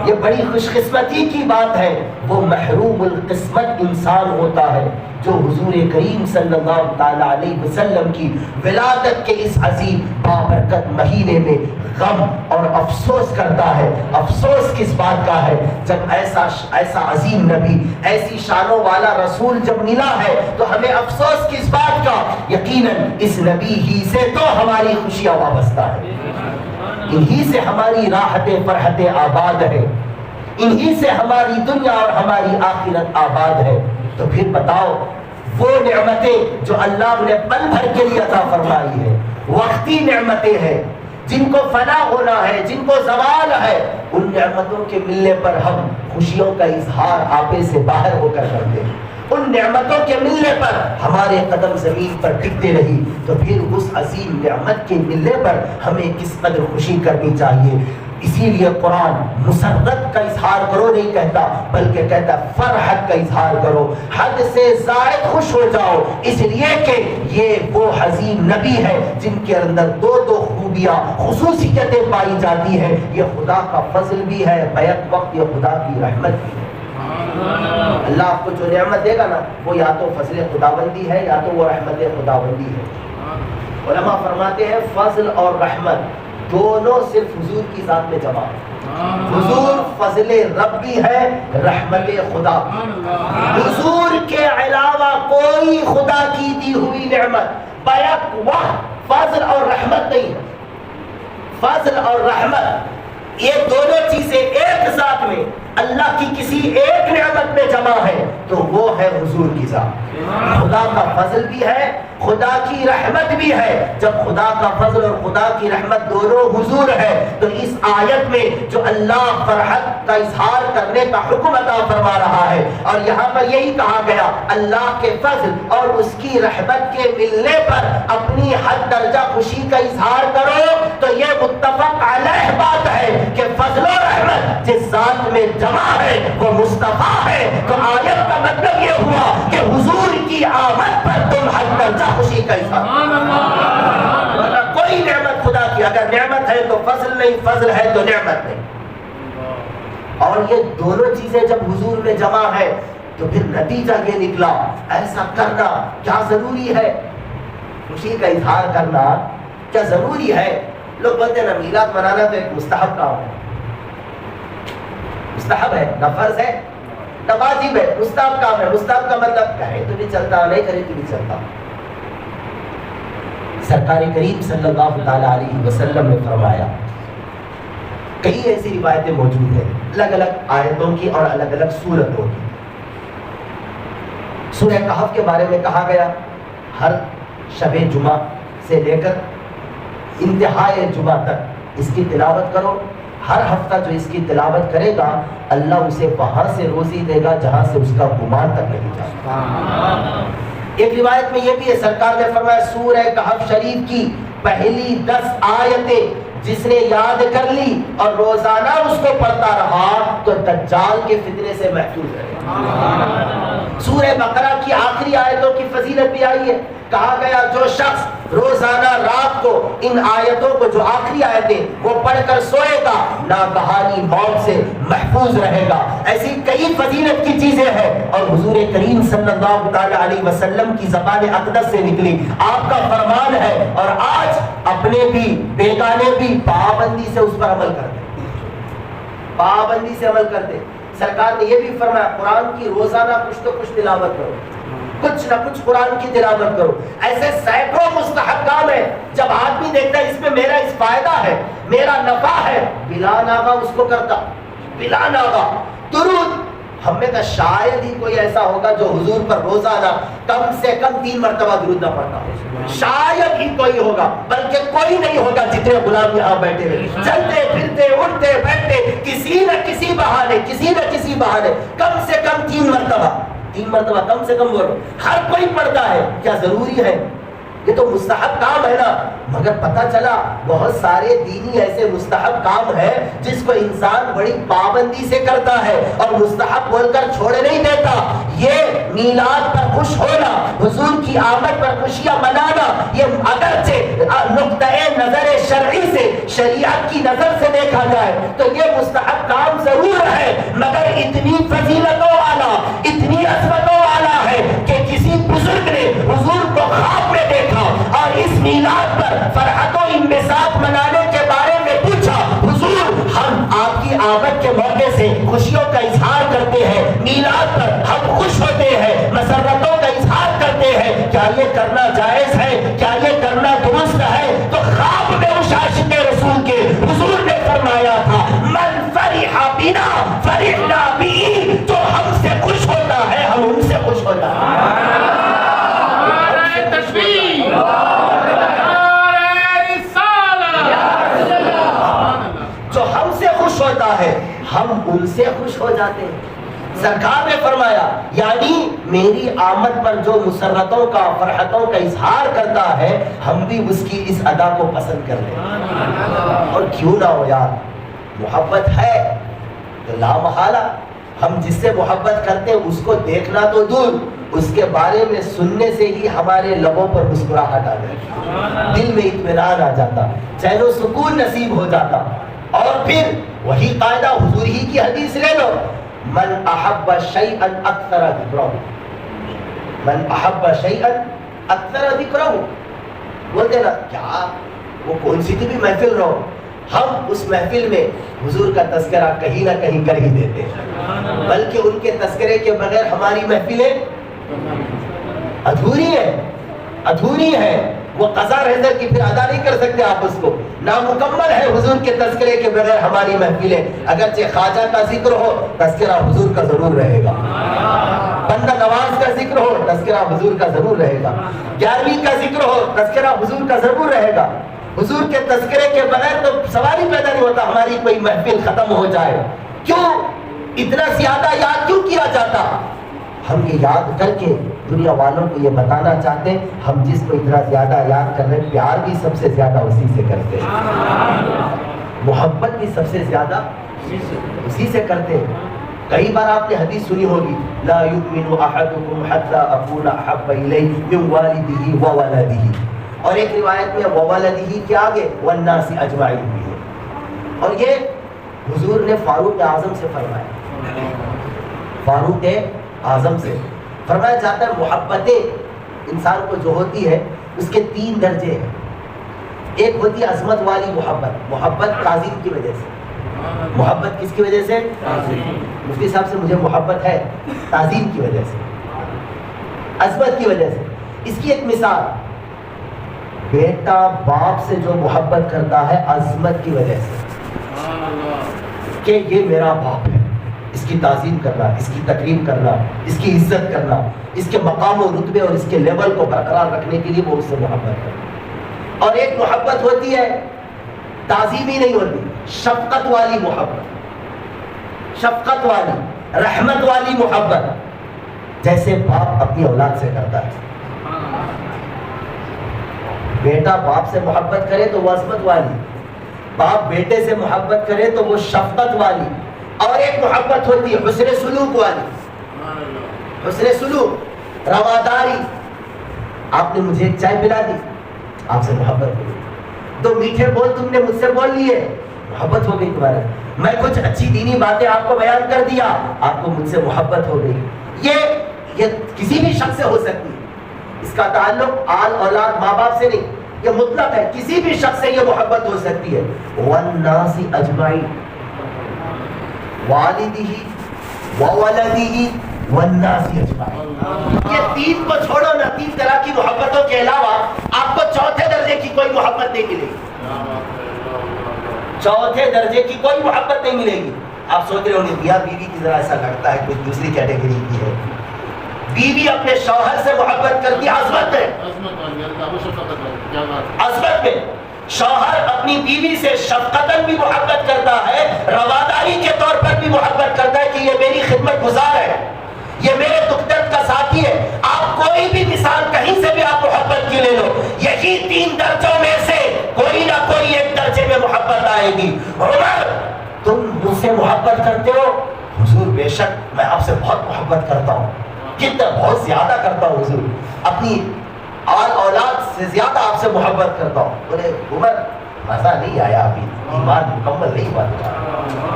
یہ بڑی خوش قسمتی کی بات ہے. وہ محروم القسمت انسان ہوتا ہے جو حضور کریم صلی اللہ تعالی علیہ وسلم کی ولادت کے اس عظیم بابرکت مہینے میں غم اور افسوس کرتا ہے. افسوس کس بات کا ہے, جب ایسا عظیم نبی, ایسی شانوں والا رسول جب ملا ہے تو ہمیں افسوس کس بات کا. یقیناً اس نبی ہی سے تو ہماری خوشیاں وابستہ ہے, انہی سے ہماری راحتیں فرحتیں آباد ہے, انہی سے ہماری دنیا اور ہماری آخرت آباد ہے. تو پھر بتاؤ وہ نعمتیں جو اللہ نے پل بھر کے لیے عطا فرمائی ہے, وقتی نعمتیں ہیں جن کو فنا ہونا ہے, جن کو زوال ہے, ان نعمتوں کے ملنے پر ہم خوشیوں کا اظہار آپے سے باہر ہو کر کرتے ہیں. ان نعمتوں کے ملنے پر ہمارے قدم زمین پر ٹکتے نہیں, تو پھر اس عظیم نعمت کے ملنے پر ہمیں کس قدر خوشی کرنی چاہیے. اسی لیے قرآن مسرت کا اظہار کرو نہیں کہتا, بلکہ کہتا فرحت کا اظہار کرو, حد سے زائد خوش ہو جاؤ, اس لیے کہ یہ وہ عظیم نبی ہے جن کے اندر دو خوبیاں, خصوصیتیں پائی جاتی ہیں. یہ خدا کا فضل بھی ہے, بیک وقت یہ خدا کی رحمت بھی ہے. اللہ آپ کو جو نعمت دے گا نا وہ یا تو فضل خداوندی ہے یا تو وہ رحمت خداوندی ہے. علماء فرماتے ہیں فضل اور رحمت دونوں صرف حضور کی ذات میں جمع ہے. حضور فضل رب بھی ہے, رحمت خدا. حضور کے علاوہ کوئی خدا کی دی ہوئی نعمت بیک وقت فضل اور رحمت نہیں ہے. فضل اور رحمت یہ دونوں چیزیں ایک ذات میں اللہ کی کسی ایک نعمت میں جمع ہے تو وہ ہے حضور کی ذات. خدا کا فضل بھی ہے, خدا کی رحمت بھی ہے. جب خدا کا فضل اور خدا کی رحمت دونوں حضور ہے تو اس آیت میں جو اللہ فرحت کا اظہار کرنے کا حکم عطا فرما رہا ہے, اور یہاں پر یہی کہا گیا اللہ کے فضل اور اس کی رحمت کے ملنے پر اپنی حد درجہ خوشی کا اظہار کرو, تو یہ متفق علیہ بات ہے کہ فضل و رحمت جس ذات میں جمع ہے وہ مصطفیٰ ہے. تو آیت کا مطلب یہ ہوا کہ حضور کی آمد پر تم حد درجہ خوشی کا اظہار. کوئی نعمت خدا کی اگر نعمت ہے تو فضل نہیں, فضل ہے تو نعمت نہیں. اور یہ دونوں چیزیں جب حضور میں جمع ہے تو پھر نتیجہ یہ نکلا ایسا کرنا کیا ضروری ہے, خوشی کا اظہار کرنا کیا ضروری ہے. لوگ بولتے ہیں نا میلاد منانا تو ایک مستحب کام ہے, مستحب ہے, نہ فرض ہے نہ واجب ہے, مستحب کام ہے. مستحب کا مطلب کہے تو بھی چلتا, نہیں کرے تو بھی چلتا. سرکار کریم صلی اللہ تعالی علیہ وسلم نے فرمایا کئی ایسی روایتیں موجود ہیں الگ الگ آیتوں کی اور الگ الگ سورتوں کی. سورہ کہف کے بارے میں کہا گیا ہر شب جمعہ سے لے کر انتہائے جمعہ تک اس کی تلاوت کرو. ہر ہفتہ جو اس کی تلاوت کرے گا اللہ اسے وہاں سے روزی دے گا جہاں سے اس کا گمان تک نہیں جاتا. ایک روایت میں یہ بھی ہے سرکار نے فرمایا سورہ کہف شریف کی پہلی 10 آیتیں جس نے یاد کر لی اور روزانہ اس کو پڑھتا رہا تو دجال کے فتنے سے محفوظ رہے. سورہ بقرہ کی آخری آیتوں کی فضیلت بھی آئی ہے. کہا گیا جو شخص روزانہ رات کو ان آیتوں کو جو آخری آیتیں وہ پڑھ کر سوئے گا ناگہانی موت سے محفوظ رہے گا. ایسی کئی فضیلت کی چیزیں ہیں اور حضور کریم صلی اللہ تعالی علیہ وسلم کی زبان اقدس سے نکلی آپ کا فرمان ہے اور آج اپنے بھی بیگانے بھی پابندی سے اس پر عمل کرتے, پابندی سے عمل کرتے. سرکار نے یہ بھی فرمایا قرآن کی روزانہ کچھ تو کچھ تلاوت کرو, کچھ نہ کچھ قرآن کی تلاوت کرو. ایسے سینکڑوں مستحب کام ہے جب آدمی دیکھتا ہے اس میں میرا اس فائدہ ہے میرا نفع ہے بلا ناغہ اس کو کرتا, بلا ناغہ. درود ہم میں کا شاید ہی کوئی ایسا ہوگا جو حضور پر روزانہ کم سے کم 3 مرتبہ درود نہ پڑھتا ہو. شاید ہی کوئی ہوگا, بلکہ کوئی نہیں ہوگا جتنے غلام یہاں بیٹھے ہوئے چلتے پھرتے اٹھتے بیٹھتے کسی نہ کسی بہانے کم سے کم 3 مرتبہ کم سے کم بولو. ہر کوئی پڑھتا ہے. کیا ضروری ہے؟ یہ تو مستحب کام ہے نا. مگر پتہ چلا بہت سارے دینی ایسے مستحب کام ہے جس کو انسان بڑی پابندی سے کرتا ہے اور مستحب بول کر چھوڑے نہیں دیتا. یہ میلاد پر خوش ہونا, حضور کی آمد پر خوشیاں منانا, یہ اگرچہ نقطۂ نظر شرعی سے شریعت کی نظر سے دیکھا جائے تو یہ مستحب کام ضرور ہے مگر اتنی فضیلتوں والا اتنی عظمتوں والا ہے کہ کسی بزرگ نے حضور کو خواب میں دیکھا اور اس میلاد پر فرحت و انبساط منانے کے بارے میں پوچھا. حضور ہم آپ کی آمد کے موقع سے خوشیوں کا اظہار کرتے ہیں, میلاد پر ہم خوش ہوتے ہیں, مسرتوں کا اظہار کرتے ہیں, کیا یہ کرنا جائز ہے, کیا یہ کرنا درست ہے؟ تو خواب میں اس عاشق رسول کے حضور نے فرمایا تھا من فرح بنا فرحنا به, جو ہم سے خوش ہوتا ہے ہم ان سے خوش ہوتا ہے. جو ہم سے خوش ہوتا ہے ہم ان سے خوش ہو جاتے ہیں. سرکار نے فرمایا یعنی میری آمد پر جو مسرتوں کا فرحتوں کا اظہار کرتا ہے ہم بھی اس کی اس ادا کو پسند کر لیں. اور کیوں نہ ہو یار, محبت ہے تو لا محالہ ہم جس سے محبت کرتے ہیں اس کو دیکھنا تو دور, اس کے بارے میں سننے سے ہی ہمارے لبوں پر مسکراہٹ آ جاتی, دل میں اطمینان آ جاتا, چین و سکون نصیب ہو جاتا. اور پھر وہی قاعدہ حضور ہی کی حدیث لے لو من احب شیئا اکثر ذکرہ, من احب شیئا اکثر ذکرہ. بولتے نا کیا وہ کون سی بھی محفل رہو ہم اس محفل میں حضور کا تذکرہ کہیں نہ کہیں کر ہی دیتے ہیں, بلکہ ان کے تذکرے کے بغیر ہماری محفلیں ادھوری ہیں. وہ قضا رہزر کی پھر ادا نہیں کر سکتے آپ اس کو, نامکمل ہے حضور کے تذکرے کے بغیر ہماری محفلیں. اگرچہ خواجہ کا ذکر ہو تذکرہ حضور کا ضرور رہے گا, بندہ نواز کا ذکر ہو تذکرہ حضور کا ضرور رہے گا, 11ویں کا ذکر ہو تذکرہ حضور کا ضرور رہے گا. حضور کے تذکرے کے بغیر تو سوال ہی پیدا نہیں ہوتا ہماری کوئی محفل ختم ہو جائے. کیوں اتنا زیادہ یاد کیوں کیا جاتا؟ ہم یہ یاد کر کے دنیا والوں کو یہ بتانا چاہتے ہیں ہم جس کو اتنا زیادہ یاد کر رہے ہیں پیار بھی سب سے زیادہ اسی سے کرتے ہیں, محبت بھی سب سے زیادہ اسی سے کرتے ہیں. کئی بار آپ نے حدیث سنی ہوگی لا یؤمن احدکم حتی اکون احب الیہ من والدہ وولدہ, اور ایک روایت میں وولدہ کے آگے والناس اجمعین بھی ہے. اور یہ حضور نے فاروق اعظم سے فرمایا, فاروق اعظم سے فرمایا جاتا ہے محبتیں انسان کو جو ہوتی ہے اس کے 3 درجے ہیں. ایک ہوتی ہے عظمت والی محبت, محبت تعظیم کی وجہ سے. محبت کس کی وجہ سے؟ مفتی صاحب سے مجھے محبت ہے تعظیم کی وجہ سے, عظمت کی وجہ سے. اس کی ایک مثال, بیٹا باپ سے جو محبت کرتا ہے عظمت کی وجہ سے, کہ یہ میرا باپ ہے، اس کی تعظیم کرنا، اس کی تکریم کرنا، اس کی عزت کرنا، اس کے مقام و رتبے اور اس کے لیول کو برقرار رکھنے کے لیے وہ اس سے محبت کرنا۔ اور ایک محبت ہوتی ہے تعظیمی نہیں ہوتی، شفقت والی محبت، شفقت والی، رحمت والی محبت، جیسے باپ اپنی اولاد سے کرتا ہے۔ بیٹا باپ سے محبت کرے تو وہ عظمت والی، باپ بیٹے سے محبت کرے تو وہ شفقت والی۔ اور ایک محبت ہوتی ہے حسن سلوک والی، حسن سلوک، رواداری۔ آپ نے مجھے ایک چائے پلا دی، آپ سے محبت ہو گئی، دو میٹھے بول تم نے مجھ سے بول لیے، محبت ہو گئی تمہارے، میں کچھ اچھی دینی باتیں آپ کو بیان کر دیا، آپ کو مجھ سے محبت ہو گئی۔ یہ کسی بھی شخص سے ہو سکتی ہے، اس کا تعلق آل اولاد ماں باپ سے نہیں، یہ مطلق ہے، کسی بھی شخص سے یہ محبت ہو سکتی ہے۔ والناس اجمعین، والدہ وولدہ والناس اجمعین۔ یہ تین کو چھوڑو نا، تین طرح کی محبتوں کے علاوہ آپ کو چوتھے درجے کی کوئی محبت نہیں ملے گی، چوتھے درجے کی کوئی محبت نہیں ملے گی۔ آپ سوچ رہے ہوں گے میاں بیوی کی ذرا ایسا لگتا ہے کوئی دوسری کیٹیگری کی ہے۔ بیوی اپنے شوہر سے محبت کرتی ہے عظمت میں، عظمت میں۔ شوہر اپنی بیوی سے شفقتاً بھی محبت کرتا ہے، رواداری کے طور پر بھی محبت کرتا ہے کہ یہ میری خدمت گزار ہے، یہ میرے دکھ درد کا ساتھی ہے۔ آپ کوئی بھی مثال کہیں سے بھی آپ محبت کی لے لو، یہی تین درجوں میں سے کوئی نہ کوئی ایک درجے میں محبت آئے گی۔ عمر تم مجھ سے محبت کرتے ہو؟ حضور بے شک میں آپ سے بہت محبت کرتا ہوں، کتنا بہت زیادہ کرتا ہوں حضور، اپنی آل اولاد سے زیادہ آپ سے محبت کرتا ہوں۔ بولے عمر مزہ نہیں آیا، ابھی ایمان مکمل نہیں ہوا،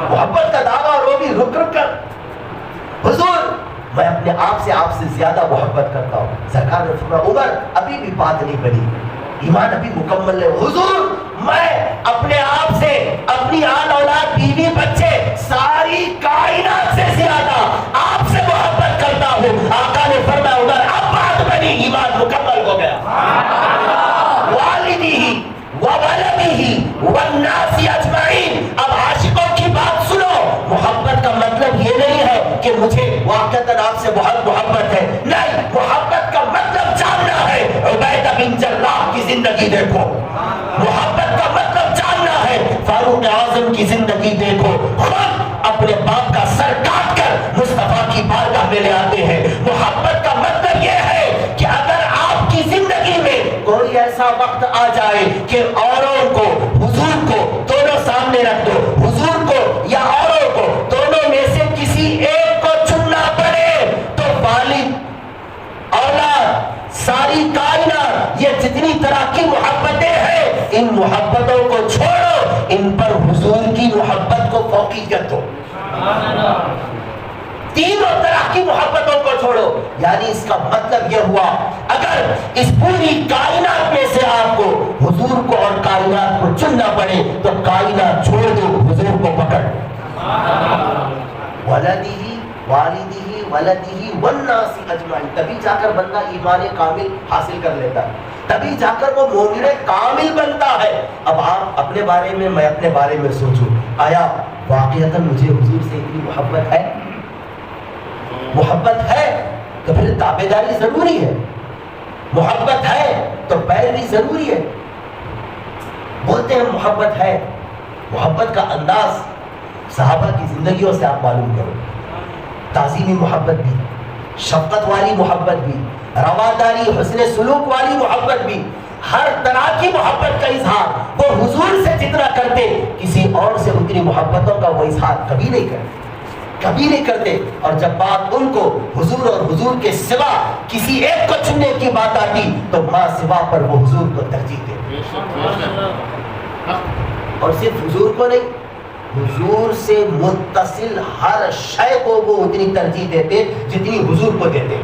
محبت کا دعویٰ اور وہ بھی رک رک کر۔ حضور میں اپنے آپ سے زیادہ محبت کرتا ہوں۔ سرکار نے فرمایا عمر ابھی بھی بات نہیں بنی، ایمان ابھی مکمل ہے۔ حضور میں اپنے آپ سے، اپنی آل اولاد، بیوی بچے، ساری کائنات سے زیادہ آپ سے محبت کرتا ہوں۔ آقا نے فرمایا عمر اب بات بنی، ایمان مکمل ہو گیا۔ والدہ وولدہ والناس اجمعین۔ اب عاشقوں کی بات سنو، محبت کا مطلب یہ نہیں ہے کہ مجھے واقعتاً آپ سے بہت محبت ہے، نہیں، محبت کا مطلب جاننا ہے۔ عبیدہ بن جراح کی زندگی دیکھو، محبت کا مطلب جاننا ہے۔ فاروق اعظم کی زندگی دیکھو، خود اپنے باپ کا سر کاٹ کر مصطفیٰ کی بارگاہ میں لے آتے ہیں۔ محبت کا مطلب یہ ہے کہ اگر آپ کی زندگی میں کوئی ایسا وقت آ جائے کہ اوروں کو، حضور کو دونوں سامنے رکھ دو، حضور کو یا اوروں کو، دونوں میں سے کسی ایک کو چننا پڑے، تو والد، اولاد، ساری کائنات، یہ جتنی طرح کی محبتیں ہیں، ان محبتوں کو چھوڑو، ان پر حضور کی محبت کو فوقیت دو۔ تینوں طرح کی محبتوں کو چھوڑو، یعنی اس کا مطلب یہ ہوا اگر اس پوری کائنات میں سے آپ کو حضور کو اور کائنات کو چننا پڑے تو کائنات چھوڑ دو، حضور کو پکڑ۔ ولدہ والدہ ولدہ والناس اجمعین، تبھی جا کر بندہ ایمان کامل حاصل کر لیتا ہے، تبھی جا کر وہ مومن کامل بنتا ہے۔ اب آپ اپنے بارے میں، میں اپنے بارے میں سوچوں، آیا واقعتاً مجھے حضور سے اتنی محبت ہے؟ محبت ہے تو پھر تابعداری ضروری ہے، محبت ہے تو پیروی ضروری ہے۔ بولتے ہیں محبت ہے، محبت کا انداز صحابہ کی زندگیوں سے آپ معلوم کرو، تعظیمی محبت بھی، شفقت والی محبت بھی، رواداری، حسن سلوک والی محبت بھی، ہر طرح کی محبت کا اظہار وہ حضور سے جتنا کرتے کسی اور سے اتنی محبتوں کا وہ اظہار کبھی نہیں کرتے، کبھی نہیں کرتے۔ اور جب بات ان کو حضور اور حضور کے سوا کسی ایک کو چننے کی بات آتی تو ماں سوا پر وہ حضور کو ترجیح دیتے، اور صرف حضور کو نہیں، حضور سے متصل ہر شے کو وہ اتنی ترجیح دیتے جتنی حضور کو دیتے۔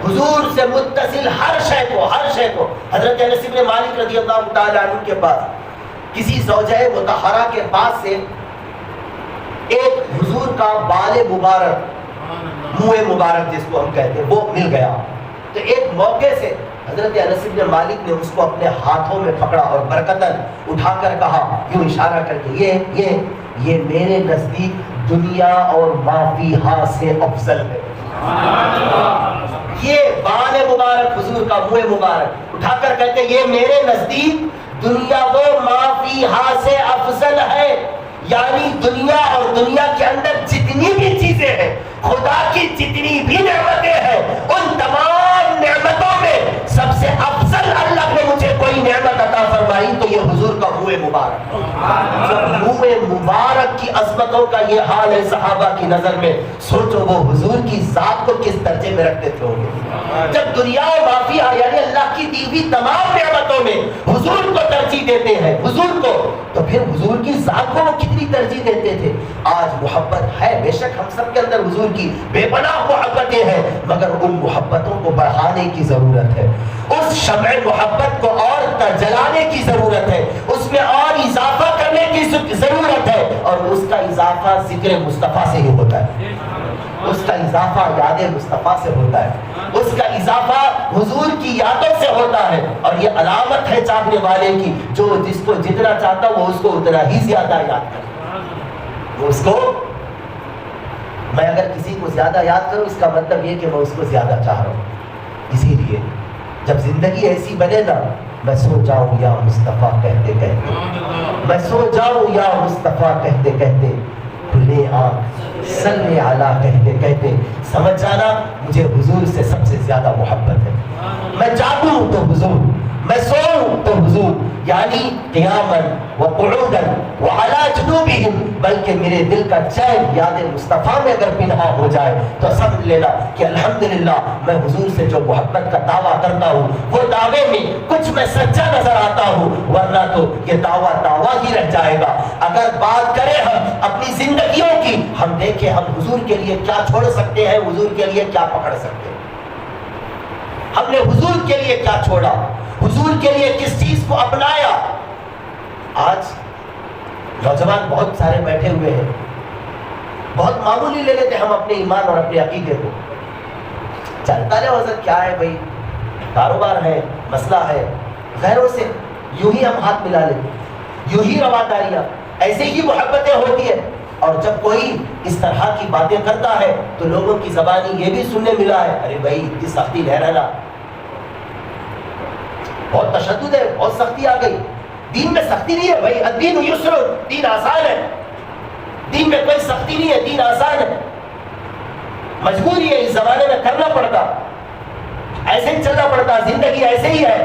حضور سے متصل ہر شے کو، ہر شے کو۔ حضرت انس بن مالک رضی اللہ تعالی عنہ کے پاس کسی زوجہ مطہرہ کے پاس سے ایک حضور کا بال مبارک، منہ مبارک جس کو ہم کہتے ہیں، وہ مل گیا۔ تو ایک موقع سے حضرت انس بن مالک نے اس کو اپنے ہاتھوں میں پکڑا اور برکتاً اٹھا کر کہا، یوں اشارہ کر کے، یہ میرے نزدیک دنیا اور ما فیہا سے افضل ہے۔ یہ بال مبارک حضور کا منہ مبارک اٹھا کر کہتے یہ میرے نزدیک دنیا و ما فیہا سے افضل ہے، یعنی دنیا اور دنیا کے اندر جتنی بھی چیزیں ہیں، خدا کی جتنی بھی نعمتیں ہیں، ان تمام نعمتوں میں سب سے افضل اللہ نے مجھے کوئی نعمت عطا فرمائی تو یہ حضور کا منہ مبارک۔ منہ مبارک کی عظمتوں کا یہ حال ہے صحابہ کی نظر میں، سوچو وہ حضور کی ذات کو کس درجے میں رکھتے تھے ہوں گے۔ جب دنیا و ما فیہا یعنی اللہ کی دی ہوئی تمام نعمتوں میں حضور کو ترجیح دیتے ہیں، حضور کو، تو پھر حضور کی ذات کو وہ کتنی ترجیح دیتے تھے۔ آج محبت ہے، بے شک ہم سب کے اندر حضور کی بے پناہ محبتیں ہیں، مگر ان محبتوں کو بڑھانے کی ضرورت ہے، اس شمع محبت کو اور جلانے کی ضرورت ہے، اس میں اور اضافہ کرنے کی ضرورت ہے، اور اس کا اضافہ ذکر مصطفیٰ سے ہی ہوتا ہے، اس کا اضافہ یاد مصطفیٰ سے ہوتا ہے، اس کا اضافہ حضور کی یادوں سے ہوتا ہے، اور یہ علامت ہے چاہنے والے کی، جو جس کو جتنا چاہتا وہ اس کو اتنا ہی زیادہ یاد کرے۔ وہ اس کو، میں اگر کسی کو زیادہ یاد کروں اس کا مطلب یہ کہ میں اس کو زیادہ چاہ رہا ہوں۔ اسی لیے جب زندگی ایسی بنے نا، میں سو جاؤں یا مصطفیٰ کہتے کہتے، میں سو جاؤں یا مصطفیٰ کہتے کہتے، کھلے آنکھ صلی علی کہتے کہتے، سمجھ جانا مجھے حضور سے سب سے زیادہ محبت ہے۔ میں جاگوں تو حضور، میں سوؤں تو حضور، یعنی قیاماً وقعوداً وعلی جنوبہم، بلکہ میرے دل کا چین یاد مصطفیٰ میں اگر پنہاں ہو جائے تو سمجھ لینا کہ الحمدللہ میں حضور سے جو محبت کا دعویٰ کرتا ہوں وہ دعوے میں کچھ میں سچا نظر آتا ہوں، ورنہ تو یہ دعویٰ ہی رہ جائے گا۔ اگر بات کریں ہم اپنی زندگیوں کی، ہم دیکھیں ہم حضور کے لیے کیا چھوڑ سکتے ہیں، حضور کے لیے کیا پکڑ سکتے ہیں، ہم نے حضور کے لیے کیا چھوڑا، حضور کے لیے کس چیز کو اپنایا۔ آج نوجوان بہت سارے بیٹھے ہوئے ہیں، بہت معمولی لے لیتے ہم اپنے ایمان اور اپنے عقیدے کو، چلتا رہے حضرت کیا ہے بھائی، کاروبار ہے، مسئلہ ہے، غیروں سے یوں ہی ہم ہاتھ ملا لیتے، یوں ہی رواداریاں، ایسے ہی محبتیں ہوتی ہیں۔ اور جب کوئی اس طرح کی باتیں کرتا ہے تو لوگوں کی زبانی یہ بھی سننے ملا ہے، ارے بھائی اتنی سختی لے رہا نا، بہت تشدد ہے، بہت سختی آ گئی۔ دین میں سختی نہیں ہے بھائی، الدین یسر، دین آسان ہے، دین میں کوئی سختی نہیں ہے، دین آسان ہے، مجبوری ہے اس زمانے میں کرنا پڑتا، ایسے ہی چلنا پڑتا، زندگی ایسے ہی ہے۔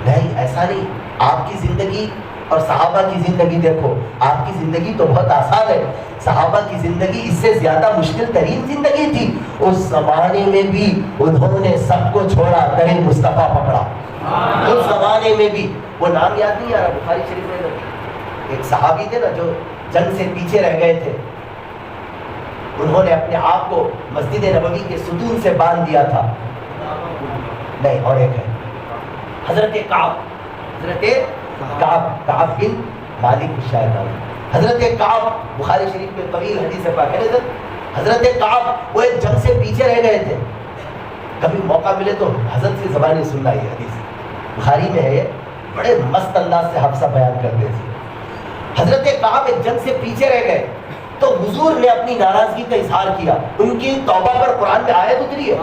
نہیں، ایسا نہیں۔ آپ کی زندگی اور صحابہ کی زندگی دیکھو، آپ کی زندگی تو بہت آسان ہے، صحابہ کی زندگی اس سے زیادہ مشکل ترین زندگی تھی۔ اس زمانے میں بھی انہوں نے سب کو چھوڑا، در مصطفیٰ پکڑا۔ اس زمانے میں بھی، وہ نام یاد نہیں آ رہا، بخاری شریف میں ایک صحابی تھے نا جو جنگ سے پیچھے رہ گئے تھے، انہوں نے اپنے آپ کو مسجد نبوی کے ستون سے باندھ دیا تھا۔ نہیں، اور ایک ہے حضرت کعب بن مالک شاید، حضرت کعب بخاری شریف میں طویل حدیث پاک ہے، حضرت کعب وہ ایک جنگ سے پیچھے رہ گئے تھے، کبھی موقع ملے تو حضرت کی زبانی سننا یہ حدیث بخاری میں ہے، بڑے مست انداز سے حفصہ بیان کرتے تھے۔ حضرت کعب ایک جنگ سے پیچھے رہ گئے تو حضور نے اپنی ناراضگی کا اظہار کیا، ان کی توبہ پر قرآن میں آیت اتری ہے،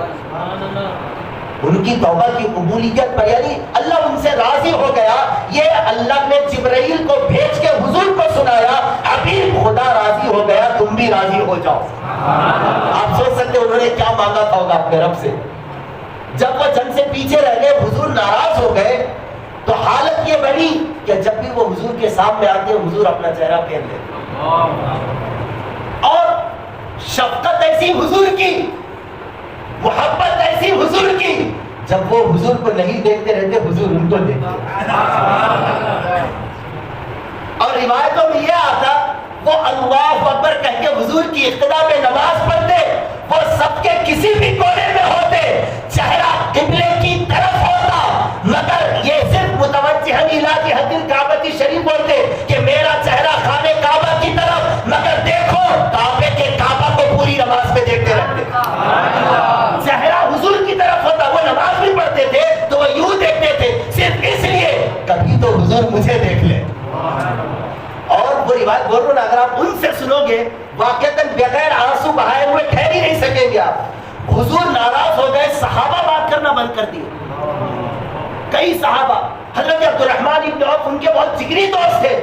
ان کی توبہ کی قبولیت پر، یعنی اللہ ان سے راضی ہو گیا۔ یہ اللہ نے جبرائیل کو بھیج کے حضور کو سنایا، حبیب خدا راضی ہو گیا، تم بھی راضی ہو جاؤ۔ آپ سوچ سکتے انہوں نے کیا مانگا تھا ہوگا اپنے رب سے۔ جب وہ جنگ سے پیچھے رہ گئے، حضور ناراض ہو گئے، تو حالت یہ بنی کہ جب بھی وہ حضور کے سامنے آتے ہیں حضور اپنا چہرہ پھیر لیتے، اور شفقت ایسی حضور کی، محبت ایسی حضور کی، جب وہ حضور کو نہیں دیکھتے رہتے حضور ان کو دیکھتے۔ اور روایتوں میں یہ آتا وہ اللہ اکبر کہہ کے حضور کی اقتدا میں نماز پڑھتے، وہ سب کے کسی بھی کونے میں ہوتے، چہرہ قبلے کی طرف ہوتا، مگر یہ صرف متوجہ الی جہت الکعبۃ شریف بولتے کہ میرا چہرہ خانہ کعبہ کی طرف، مگر دیکھو کعبے کے کعبہ کو پوری نماز میں دیکھتے رہتے، چہرہ حضور کی طرف ہوتا۔ وہ نماز بھی پڑھتے تھے اب وہ روایت بول رہا ہوں نا، اگر آپ ان سے سنو گے واقعتاً بغیر آنسو بہائے ہوئے ٹھہر ہی نہیں سکیں گے آپ۔ حضور ناراض ہو گئے، صحابہ بات کرنا بند کر دیے۔ کئی صحابہ، حضرت عبد الرحمن ابن عوف ان کے بہت جگری دوست تھے،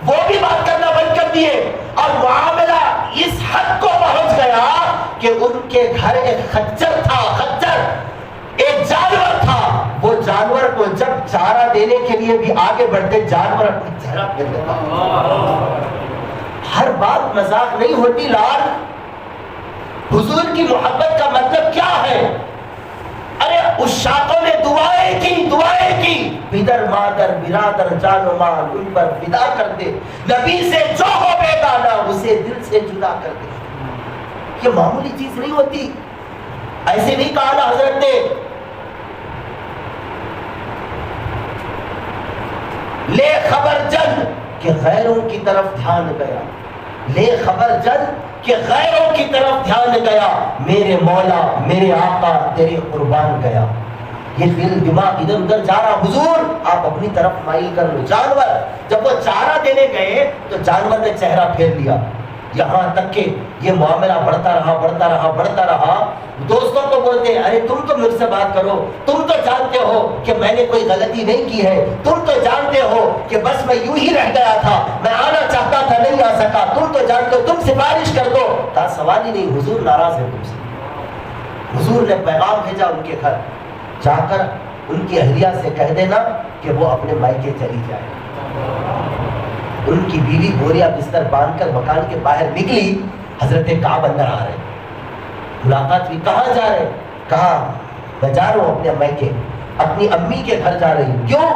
وہ بھی بات کرنا بند کر دیے، اور معاملہ اس حد کو پہنچ گیا کہ ان کے گھر ایک خچر تھا، خچر ایک جانور تھا، وہ جانور کو جب چارہ دینے کے لیے بھی آگے بڑھتے جانور اپنی چہرہ پھیر دیتا۔ ہر بات مذاق نہیں ہوتی لال، حضور کی محبت کا مطلب کیا ہے؟ ارے اس شاقوں نے دعائیں کی، پدر مادر برادر جان و مال ان پر فدا کر دے، نبی سے جو ہو بیگانہ اسے دل سے جدا کر دے۔ یہ معمولی چیز نہیں ہوتی، ایسے نہیں کہا نا حضرت نے، لے خبر جن کہ غیروں کی طرف دھیان گیا، لے خبر جن کہ غیروں کی طرف دھیان گیا، میرے مولا میرے آقا تیرے قربان گیا۔ یہ دل دماغ ادھر ادھر جا رہا، حضور آپ اپنی طرف مائل کر لو۔ جانور جب وہ چارہ دینے گئے تو جانور نے چہرہ پھیر لیا، یہاں تک کہ یہ معاملہ بڑھتا رہا۔ دوستوں کو بولتے ہیں ارے تم تو مجھ سے بات کرو، تم تو جانتے ہو کہ میں نے کوئی غلطی نہیں کی ہے، تم تو جانتے ہو کہ بس میں یوں ہی رہ گیا تھا، میں آنا چاہتا تھا نہیں آ سکا، تم تو جانتے ہو، تم سفارش کر دو۔ کہا سوال ہی نہیں، حضور ناراض ہے تم سے۔ حضور نے پیغام بھیجا ان کے گھر، جا کر ان کی اہلیہ سے کہہ دینا کہ وہ اپنے مائکے چلی جائے۔ ان کی بیوی بوریا بستر باندھ کر مکان کے باہر نکلی، حضرت کعب اندر آ رہے، ملاقات ہوئی، کہاں جا رہے؟ کہا میں جا رہا ہوں اپنے مائکے، اپنی امی کے گھر جا رہی ہوں۔ کیوں؟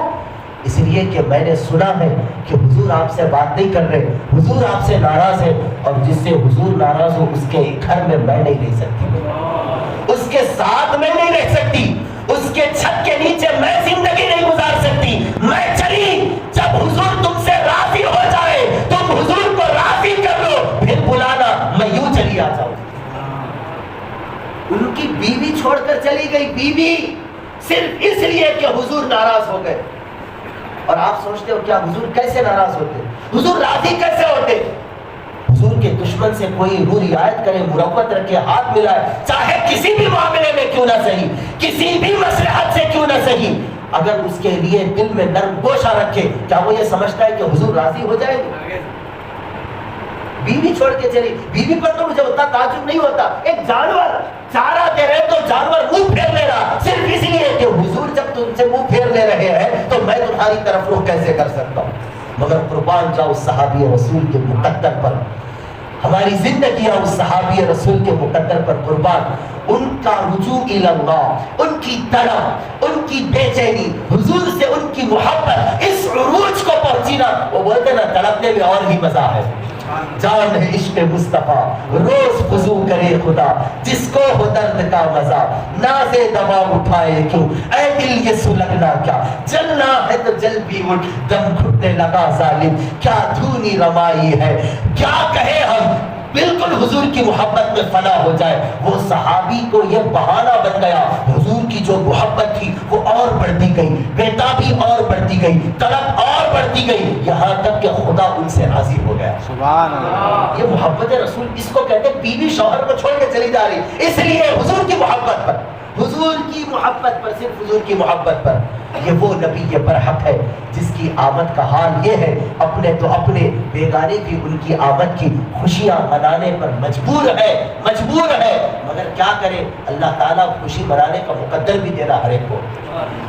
اس لیے کہ میں نے سنا ہے کہ حضور آپ سے بات نہیں کر رہے، حضور آپ سے ناراض ہے، اور جس سے حضور ناراض ہو اس کے گھر میں میں نہیں رہ سکتی، اس کے ساتھ میں نہیں رہ سکتی، اس کے چھت کے نیچے میں زندگی نہیں گزار سکتی۔ میں چلی، جب حضور تم سے راضی ہو جائے تم حضور کو راضی کر لو، پھر بلانا، میں یوں چلی آ جاؤں۔ ان کی بیوی چھوڑ کر چلی گئی، بیوی صرف اس لیے کہ حضور ناراض ہو گئے۔ اور آپ سوچتے ہو کیا حضور کیسے ناراض ہوتے؟ حضور راضی کیسے ہوتے؟ حضور کے دشمن سے کوئی روح رعایت کرے، مروت رکھے، ہاتھ ملائے، چاہے کسی بھی معاملے میں کیوں نہ صحیح، کسی بھی مصلحت سے کیوں نہ صحیح، اگر اس کے لیے دل میں نرم گوشہ رکھے، کیا وہ یہ سمجھتا ہے کہ حضور راضی ہو جائے گے؟ بیوی چھوڑ کے چلی، بیوی پر تو مجھے اتنا تعجب نہیں ہوتا، ایک جانور چارہ دے رہے تو جانور منہ پھیر لے رہا، صرف اس لیے کہ حضور جب تم سے منہ پھیر لے رہے ہیں تو میں تمہاری طرف رخ کیسے کر سکتا ہوں؟ مگر قربان جاؤ اس صحابی رسول کے مقدر پر، ہماری زندگیاں اس صحابی رسول کے مقدر پر قربان۔ ان کا رجوع الی اللہ، ان کی طلب، ان کی بے چینی، حضور سے ان کی محبت، اس عروج کو پہنچی نا، وہ بولتے نا تڑپنے میں اور ہی مزہ ہے۔ جان ہے عشق مصطفیٰ روز خضوع کرے خدا، جس کو ہو درد کا مزہ ناز دوا اٹھائے کیوں، اے دل یہ سلگنا کیا، جلنا ہے تو جل بھی اٹھ، دم گھٹنے لگا ظالم، کیا دھونی رمائی ہے، کیا کہے ہم، بالکل حضور کی محبت میں فنا ہو جائے۔ وہ صحابی کو یہ بہانہ بن گیا، حضور کی جو محبت تھی وہ اور بڑھتی گئی، بیتابی اور بڑھتی گئی، طلب اور بڑھتی گئی، یہاں تک کہ خدا ان سے راضی ہو گیا۔ سبحان اللہ۔ یہ محبت رسول، اس کو کہتے ہیں بیوی شوہر کو چھوڑ کے چلی جا رہی، اس لیے حضور کی محبت پر، حضور کی محبت پر، صرف حضور کی محبت پر۔ یہ وہ نبی یہ برحق ہے جس کی آمد کا حال یہ ہے، اپنے تو اپنے، بیگانے بھی ان کی آمد کی خوشیاں منانے پر مجبور ہے، مگر کیا کرے، اللہ تعالیٰ خوشی منانے کا مقدر بھی دینا ہر ایک کو،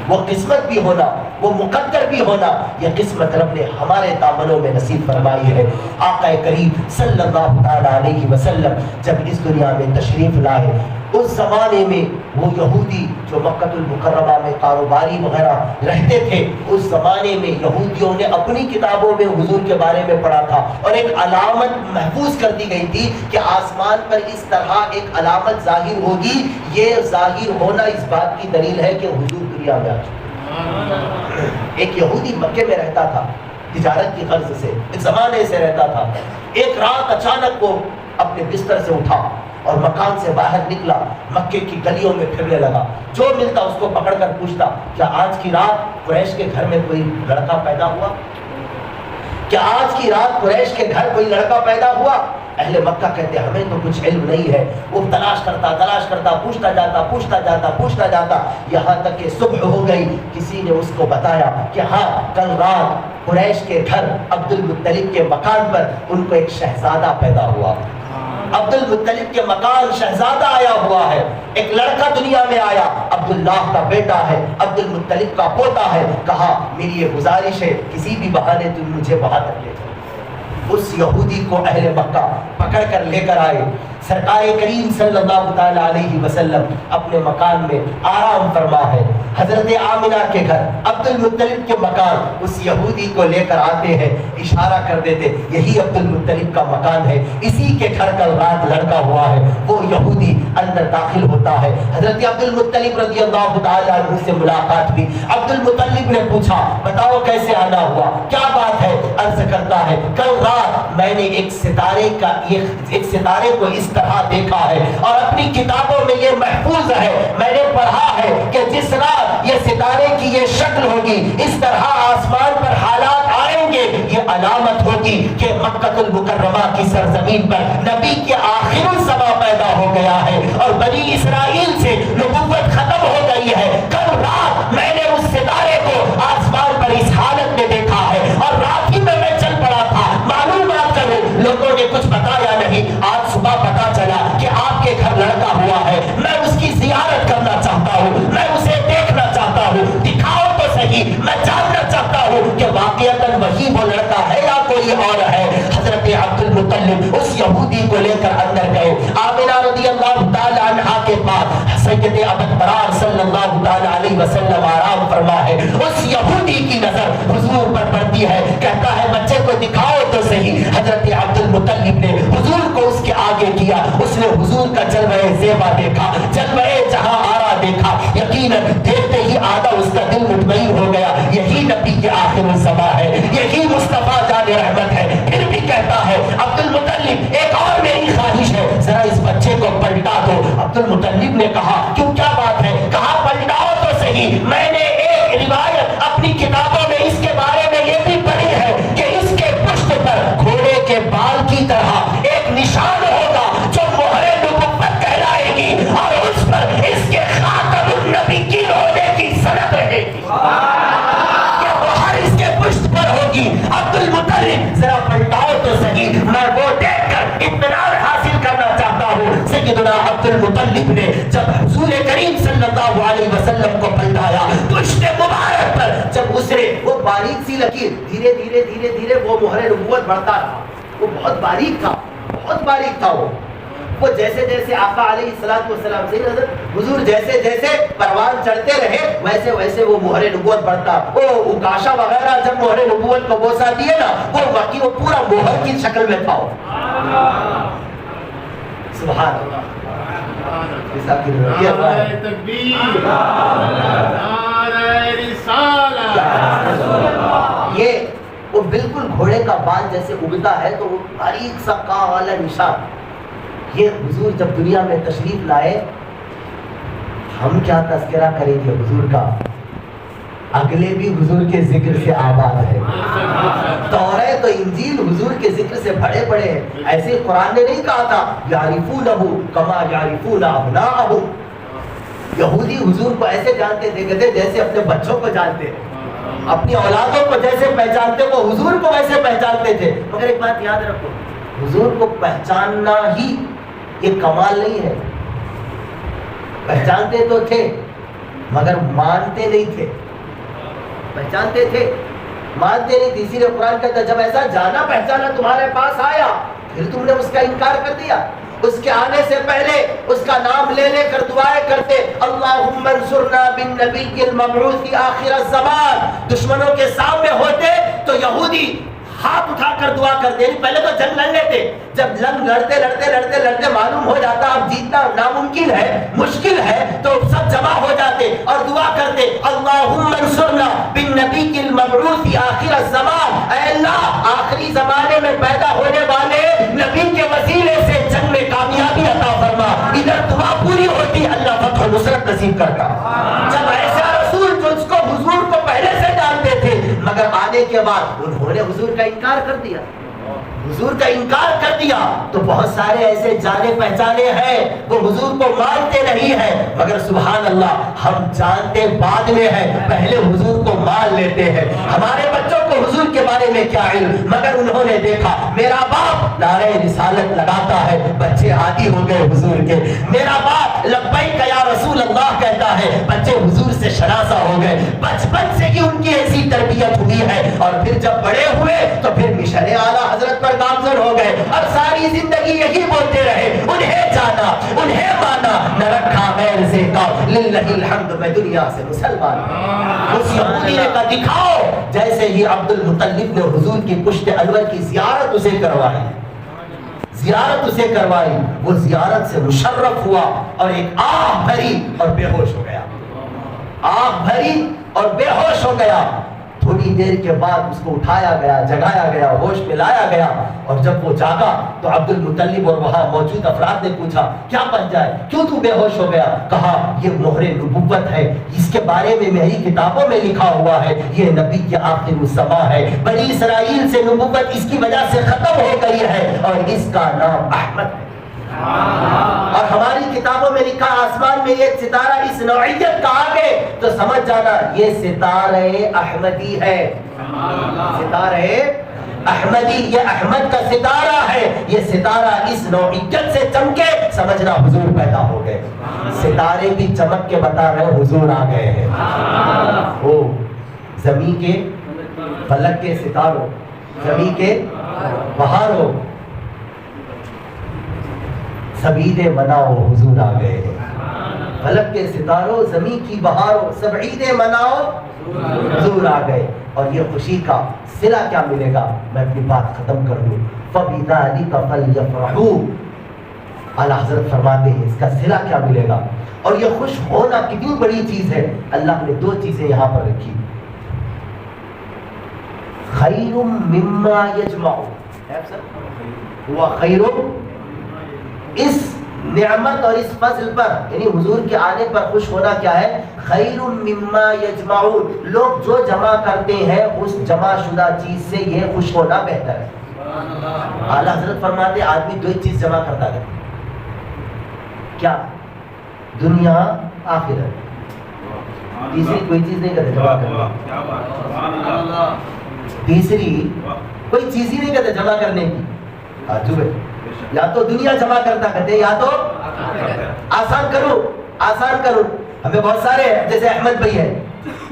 وہ قسمت بھی ہونا، وہ مقدر بھی ہونا، یہ قسمت رب نے ہمارے دامنوں میں نصیب فرمائی ہے۔ آقا کریم صلی اللہ علیہ وسلم جب اس دنیا میں تشریف لائے، اس زمانے میں وہ یہودی جو مکہ المکرمہ میں کاروباری وغیرہ رہتے تھے، اس زمانے میں یہودیوں نے اپنی کتابوں میں حضور کے بارے میں پڑھا تھا، اور ایک علامت محفوظ کر دی گئی تھی کہ آسمان پر اس طرح ایک علامت ظاہر ہوگی، یہ ظاہر ہونا اس بات کی دلیل ہے کہ حضور دنیا میں آ چکے۔ ایک یہودی مکے میں رہتا تھا، تجارت کی غرض سے ایک زمانے سے رہتا تھا، ایک رات اچانک وہ اپنے بستر سے اٹھا اور مکان سے باہر نکلا، مکے کی گلیوں میں پھرنے لگا، جو ملتا اس کو پکڑ کر پوچھتا کیا آج کی رات قریش کے گھر میں کوئی لڑکا پیدا ہوا، کہ آج کی رات قریش کے گھر کوئی لڑکا پیدا ہوا؟ اہل مکہ کہتے ہمیں تو کچھ علم نہیں ہے. وہ تلاش کرتا پوچھتا جاتا یہاں تک کہ صبح ہو گئی. کسی نے اس کو بتایا کہ ہاں کل رات قریش کے گھر عبد المطلب کے مکان پر ان کو ایک شہزادہ پیدا ہوا. عبد المطلب کے مکان شہزادہ آیا ہوا ہے, ایک لڑکا دنیا میں آیا, عبداللہ کا بیٹا ہے, عبد المطلب کا پوتا ہے. کہا میری یہ گزارش ہے کسی بھی بہانے تم مجھے وہاں تک لے جاؤ. اس یہودی کو اہل مکہ پکڑ کر لے کر آئے. سرکار کریم صلی اللہ تعالی علیہ وسلم اپنے مکان میں آرام فرما ہے. حضرت آمنہ کے گھر عبد المطلب کے مکان اس یہودی کو لے کر آتے ہیں, اشارہ کر دیتے یہی عبد المطلب کا مکان ہے, اسی کے گھر کل رات لڑکا ہوا ہے. وہ یہودی اندر داخل ہوتا ہے. حضرت عبد المطلب رضی اللہ تعالی عنہ سے ملاقات ہوئی. عبد المطلب نے پوچھا بتاؤ کیسے آنا ہوا, کیا بات ہے؟ عرض کرتا ہے کل رات میں نے ایک ستارے کو اس طرح دیکھا ہے اور اپنی کتابوں میں یہ محفوظ ہے, میں نے پڑھا ہے کہ جس رات یہ ستارے کی یہ شکل ہوگی, اس طرح آسمان پر حالات آئیں گے, یہ علامت ہوگی کہ مکہ المکرمہ کی سرزمین پر نبی کے آخر الزمان پیدا ہو گیا ہے اور بنی اسرائیل سے نبوت ختم ہو گئی ہے. کل رات میں نے اس ستارے کو آسمان پر اس حالت میں دیکھا ہے اور رات ہی میں چل پڑا تھا. معلومات کرو, لوگوں نے کچھ بتایا نہیں. آج صبح پتا چلا کہ آپ کے گھر لڑکا ہوا ہے, میں اس کی زیارت کرنا چاہتا ہوں, میں اسے دیکھنا چاہتا ہوں, دکھاؤ تو صحیح, میں جاننا چاہتا ہوں کہ واقعتاً وہی وہ لڑکا ہے یا کوئی اور ہے. حضرت عبد المطلب اس یہودی کو لے کر اندر گئے. آمنہ رضی اللہ تعالی عنہا کے پاس سید ابد برار صلی اللہ تعالی علیہ وسلم آرام فرما ہے. اس یہودی کی نظر حضور پر پڑتی ہے, کہتا ہے بچے کو دکھاؤ تو صحیح. حضرت عبد المطلب نے حضور کو اس کے آگے کیا. اس نے حضور کا جلوہ زیبا دیکھا, جلوہ جہاں آرا دیکھا. یقیناً دیکھتے ہی آدھا اس کا دل مطمئن ہو گیا, یہی نبی کے آخر الزمان ہے, یہی مصطفیٰ جان رحمت ہے. پھر بھی کہتا ہے عبد المطلب ایک اور میری خواہش ہے, ذرا اس بچے کو پلٹا دو. عبد المطلب نے کہا کیوں, کیا بات ہے؟ کہا پلٹاؤ تو صحیح. میں نے ایک روایت اپنی کتابوں میں اس کے بارے میں یہ بھی پڑھی ہے کہ اس کے پشت پر گھوڑے کے بال کی طرح ایک نشان ہوگا جو مہر نبوت کہلائے گی اور اس پر اس کے خاتم النبی کی ہونے کی سند رہے گی. یہ مہر اس کے پشت پر ہوگی. عبد المطلب ذرا پلٹاؤ تو صحیح, میں وہ دیکھ کر اطمینان حاصل کرنا چاہتا ہوں. سیدنا عبد المطلب نے جب حضور کریم صلی اللہ علیہ وسلم کو پلٹایا, پشت مبارک پر جب اسے وہ باریک سی لکیر دھیرے دھیرے دھیرے دھیرے وہ مہر نبوت بڑھتا رہا. وہ بہت باریک تھا, بہت باریک تھا. وہ جیسے جیسے آقا علیہ السلام سے حضور جیسے جیسے پروان چڑھتے رہے ویسے ویسے وہ مہر نبوت بڑھتا. وہ اکاشا وغیرہ جب مہر نبوت کو بوسا دیے نا, وہ واقعی وہ پورا مہر کی شکل میں تھا. سبحان اللہ. یہ وہ بالکل گھوڑے کا بال جیسے اگتا ہے تو وہ باریک سا کاں والا نشان. یہ حضور جب دنیا میں تشریف لائے, ہم کیا تذکرہ کریں گے حضور کا, اگلے بھی حضور کے ذکر سے آباد ہے. توریت و انجیل حضور کے ذکر سے بھرے پڑے ہیں. ایسے قرآن نے نہیں کہا تھا یعرفونہ کما یعرفون ابناءہم. یہودی حضور کو ایسے جانتے تھے جیسے اپنے بچوں کو جانتے ہیں, اپنی اولادوں کو جیسے پہچانتے وہ حضور کو ویسے پہچانتے تھے. مگر ایک بات یاد رکھو, حضور کو پہچاننا ہی یہ کمال نہیں ہے. پہچانتے تو تھے مگر مانتے نہیں تھے. پہچانتے تھے مانتے نہیں تھے. اسی لیے قرآن کہتا ہے جب ایسا جانا پہچانا تمہارے پاس آیا پھر تم نے اس کا انکار کر دیا. اس کے آنے سے پہلے اس کا نام لے لے کر دعائیں کرتے, اللہم انصرنا بالنبی المبعوث آخر الزمان. دشمنوں کے سامنے ہوتے تو یہودی ہاتھ اٹھا کر دعا کرتے. پہلے تو جنگ لڑ لیتے, جب جنگ لڑتے لڑتے لڑتے لڑتے معلوم ہو جاتا اب جیتنا ناممکن ہے, مشکل ہے, تو سب جمع ہو جاتے اور دعا کرتے اللہم انصرنا بالنبی المبعوث آخر الزمان. اے اللہ آخری زمانے میں پیدا ہونے والے نبی کے وسیلے سے جنگ میں کامیابی عطا فرما. ادھر دعا پوری ہوتی, اللہ فتح و نصرت نصیب کرتا. جب ایسا رسول جو اس کو حضور کو پہلے سے جانتے تھے مگر آنے آنے کے بعد انہوں نے حضور کا انکار کر دیا، حضور کا انکار کر دیا، تو بہت سارے ایسے جانے پہچانے ہیں وہ حضور کو مانتے نہیں ہیں، مگر سبحان اللہ ہم جانتے بعد میں ہیں، پہلے حضور کو مان لیتے ہیں۔ ہمارے بچوں کو حضور کے بارے میں کیا علم، مگر انہوں نے دیکھا میرا باپ نعرہ رسالت لگاتا ہے، بچے عادی ہو گئے حضور کے، میرا باپ لبیک یا رسول اللہ کہتا ہے، بچے حضور سے شناسا ہو گئے، بچپن سے ہی ان کی ایسی تربیت ہوئی ہے، اور پھر جب بڑے ہوئے تو پھر مشن اعلیٰ حضرت پر گامزن ہو گئے، اب ساری زندگی یہی بولتے رہے، انہیں جانا انہیں مانا، نہ رکھا غیر سے کا للہ الحمد، میں دنیا سے مسلمان ہوں۔ اس یہودی نے کہا دکھاؤ، جیسے ہی عبد المطلب نے حضور کی پشت انور کی زیارت اسے کروائی، زیارت اسے کروائی، وہ زیارت سے مشرف ہوا اور ایک آہ بھری اور بے ہوش ہو گیا، آہ بھری اور بے ہوش ہو گیا۔ تھوڑی دیر کے بعد اس کو اٹھایا گیا، جگایا گیا، ہوش میں لایا گیا، اور جب وہ جاگا تو عبد المطلب اور وہاں موجود افراد نے پوچھا کیا بن جائے، کیوں تو بے ہوش ہو گیا؟ کہا یہ مہر نبوت ہے، اس کے بارے میں میری کتابوں میں لکھا ہوا ہے، یہ نبی کے آخر الزماں ہے، بنی اسرائیل سے نبوت اس کی وجہ سے ختم ہو گئی ہے اور اس کا نام احمد ہے۔ اور ہماری کتابوں میں لکھا آسمان میں ایک ستارہ اس نوعیت کا آگے تو سمجھ جانا یہ ستارہ احمدی ہے، ستارہ احمدی، یہ احمد کا ستارہ ہے، یہ ستارہ اس نوعیت سے چمکے سمجھنا حضور پیدا ہو گئے۔ ستارے بھی چمک کے بتا رہے حضور آ گئے ہیں۔ وہ زمین کے فلک کے ستاروں، زمین کے بہاروں، سب عیدیں مناؤ حضور آ گئے ہیں۔ فلک کے ستاروں، زمین کی بہاروں، سب عیدیں مناؤ حضور آ گئے۔ اور یہ خوشی کا صلہ کیا ملے گا، میں اپنی بات ختم کر دوں، فَبِذَلِكَ فَلْيَفْرَحُوا، اعلیٰ حضرت فرماتے ہیں اس کا صلہ کیا ملے گا۔ اور یہ خوش ہونا کتنی بڑی چیز ہے، اللہ نے دو چیزیں یہاں پر رکھی، خَيْرٌ مِّمَّا يَجْمَعُ، ہوا خیر، اس نعمت اور اس فضل پر یعنی حضور کے آنے پر خوش ہونا کیا ہے، خیر مما یجمعون، لوگ جو جمع کرتے ہیں اس جمع شدہ چیز سے یہ خوش ہونا بہتر ہے۔ اعلیٰ حضرت فرماتے ہیں آدمی دو چیز جمع کرتا ہے، کیا؟ دنیا آخرت، تیسری کوئی چیز نہیں کرتے جمع کرنے، تیسری کوئی چیز ہی نہیں کرتے جمع کرنے کی، تعجب ہے، یا تو دنیا جمع کرتا کرتے یا تو آسان کرو، آسان کرو۔ ہمیں بہت سارے جیسے احمد بھائی ہے،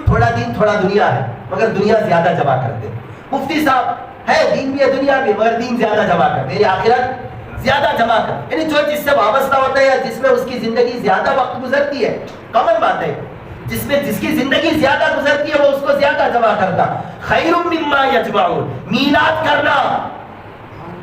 تھوڑا دین تھوڑا دنیا ہے مگر دنیا زیادہ جمع کرتے، مفتی صاحب ہے دین بھی ہے دنیا بھی مگر دین زیادہ جمع کرتے، یعنی آخرت زیادہ جمع کرتے، یعنی جو جس سے وابستہ ہوتا ہے یا جس میں اس کی زندگی زیادہ وقت گزرتی ہے، کامن بات ہے، جس کی زندگی زیادہ گزرتی ہے وہ اس کو زیادہ جمع کرتا۔ خیر مما یجمعون، میلاد کرنا،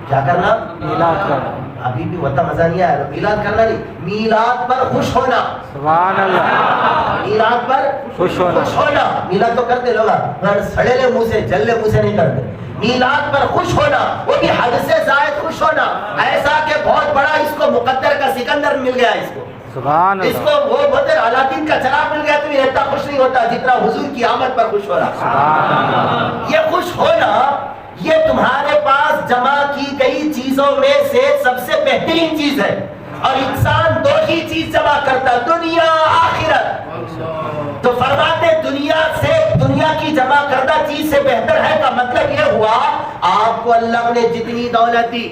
کیا کرنا؟ میلاد کرنا، ابھی بھی وطن مزہ نہیں آیا، میلاد کرنا نہیں، میلاد پر خوش ہونا، سبحان اللہ، میلاد پر خوش ہونا، میلاد تو کرتے لوگ مگر سڑے لے منہ سے جلے منہ سے نہیں کرتے، میلاد پر خوش ہونا، وہ بھی حد سے زائد خوش ہونا، ایسا کہ بہت بڑا اس کو مقدر کا سکندر مل گیا، اس کو سبحان اس اللہ، کو وہ بہت علادین کا چراغ مل گیا تو یہ اتنا خوش نہیں ہوتا جتنا حضور کی آمد پر خوش ہو رہا۔ یہ خوش ہونا یہ تمہارے پاس جمع کی گئی چیزوں میں سے سب سے بہترین چیز ہے، اور انسان دو ہی چیز جمع کرتا، دنیا آخرت۔ تو فرماتے دنیا کی جمع کردہ چیز سے بہتر ہے کا مطلب یہ ہوا آپ کو اللہ نے جتنی دولت دی،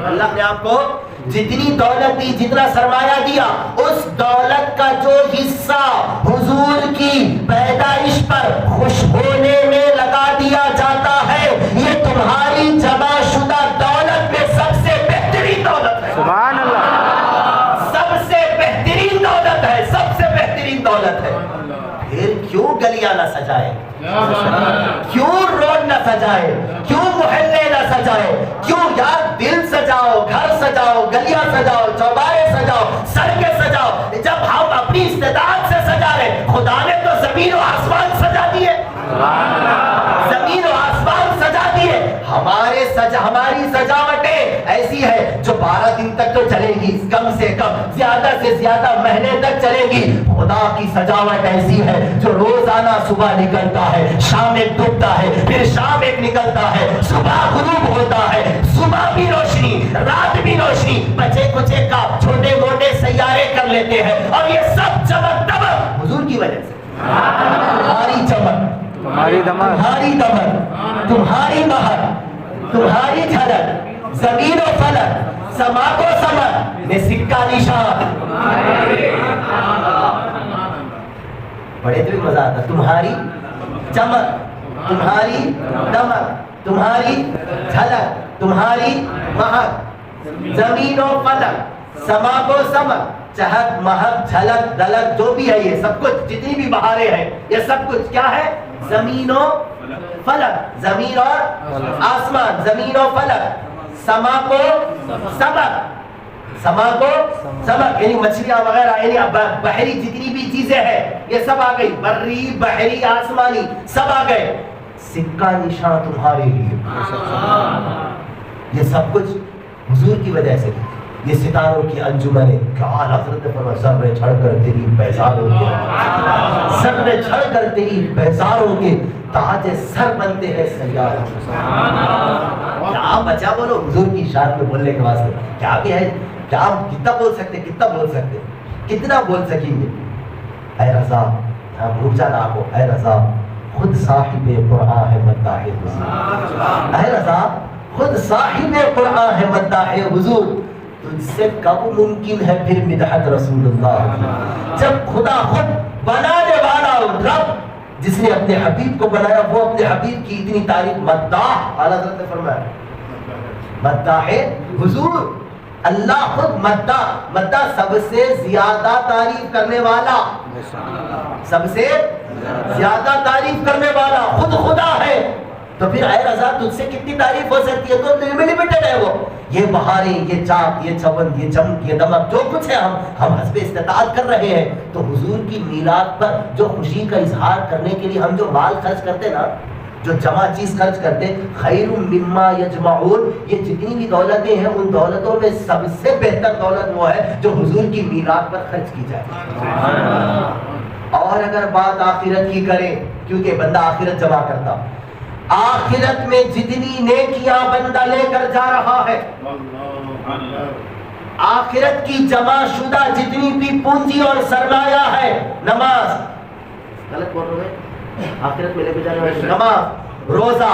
اللہ نے آپ کو جتنی دولت دی، جتنا سرمایہ دیا، اس دولت کا جو حصہ حضور کی پیدائش پر خوش ہونے میں لگا دیا جاتا ہے، یہ تمہاری جمع شدہ دولت میں سب سے بہترین دولت ہے، سبحان اللہ، سب سے بہترین دولت ہے، سب سے بہترین دولت ہے۔ پھر کیوں گلیاں نہ سجائے، کیوں روڈ نہ سجائے، کیوں محلے نہ سجائے، کیوں یار دل سجاؤ، گھر سجاؤ، گلیاں سجاؤ، چوبارے سجاؤ، سڑکیں سجاؤ، جب ہم اپنی استطاعت سے سجا رہے، خدا نے تو زمین و آسمان سجا دیے، زمین و آسمان سجا دیے، ہماری سجاوٹیں دعائیں ایسی ہے جو 12 دن تک تو چلے گی، کم سے کم زیادہ سے زیادہ مہینے تک چلے گی۔ خدا کی سجاوٹ ایسی ہے جو روزانہ صبح نکلتا ہے، شام ایک ڈوبتا ہے، پھر شام ایک نکلتا ہے، صبح غروب ہوتا ہے، صبح بھی روشنی رات بھی روشنی، بچے کچے کا چھوٹے موٹے سیارے کر لیتے ہیں، اور یہ سب چمک دمک حضور کی وجہ سے۔ تمہاری چمک، تمہاری دمک، تمہاری دمک، تمہاری مہر، تمہاری جھلک، زمین و فلک، سما کو سمت میں سکہ نشان۔ بڑے تو بھی مزہ آتا، تمہاری چمک، تمہاری دمک، تمہاری جھلک، تمہاری مہک، زمین و فلک، سما کو سمت، چہک مہک جھلک دلک جو بھی ہے، یہ سب کچھ جتنی بھی بہاریں ہیں یہ سب کچھ کیا ہے؟ زمین و فلک، زمین اور آسمان، زمین و فلک، سما کو سمک، سما کو سمک یعنی مچھلیاں وغیرہ، یعنی بحری جتنی بھی چیزیں ہیں یہ سب آ گئی، بری بحری آسمانی سب آ گئے، سکہ نشان تمہارے لیے۔ یہ سب کچھ حضور کی وجہ سے، یہ ستاروں کی انجمنیں، کیا حضرت فرمایا سر میں چڑھ کر تیری بیزاروں کے، سر میں چڑھ کر تیری بیزاروں کے تاج سر بنتے ہیں سیاروں۔ کیا بچا بولو حضور کی شان میں بولنے کے واسطے، کیا بھی ہے، کیا کتنا بول سکتے، کتنا بول سکتے، کتنا بول سکیں گے۔ اے رضا، رک جانا آپ کو، اے رضا خود صاحب قرآن ہے مداح حضور، اے رضا خود صاحب قرآن ہے مداح حضور، تجھ سے کب ممکن ہے پھر مدحت رسول اللہ؟ جب خدا خود بنانے والا رب جس نے اپنے حبیب کو بنایا وہ اپنے حبیب کی اتنی تعریف، مداح، اعلیٰ حضرت نے فرمایا مداح حضور، اللہ خود مداح، مداح سب سے زیادہ تعریف کرنے والا، سب سے زیادہ تعریف کرنے والا خود خدا ہے۔ تو پھر اے رضا تجھ سے کتنی تعریف ہو سکتی ہے؟ تو لمیٹڈ ہے وہ، یہ بہاریں، یہ چاک، یہ چمن، یہ چمک، یہ دمک، جو کچھ ہے ہم حسب استطاعت کر رہے ہیں۔ تو حضور کی میلاد پر جو خوشی کا اظہار کرنے کے لیے ہم جو مال خرچ کرتے نا، جو جمع چیز خرچ کرتے، خیر مما یجمعون، یہ جتنی بھی دولتیں ہیں ان دولتوں میں سب سے بہتر دولت وہ ہے جو حضور کی میلاد پر خرچ کی جائے۔ اور اگر بات آخرت کی کریں، کیونکہ بندہ آخرت جمع کرتا، آخرت میں جتنی نیکیاں بندہ لے کر جا رہا ہے، آخرت کی جمع شدہ جتنی بھی پونجی اور سرمایہ ہے، نماز، غلط بول رہے ہیں، آخرت میں لے کے جانے والی نماز، روزہ،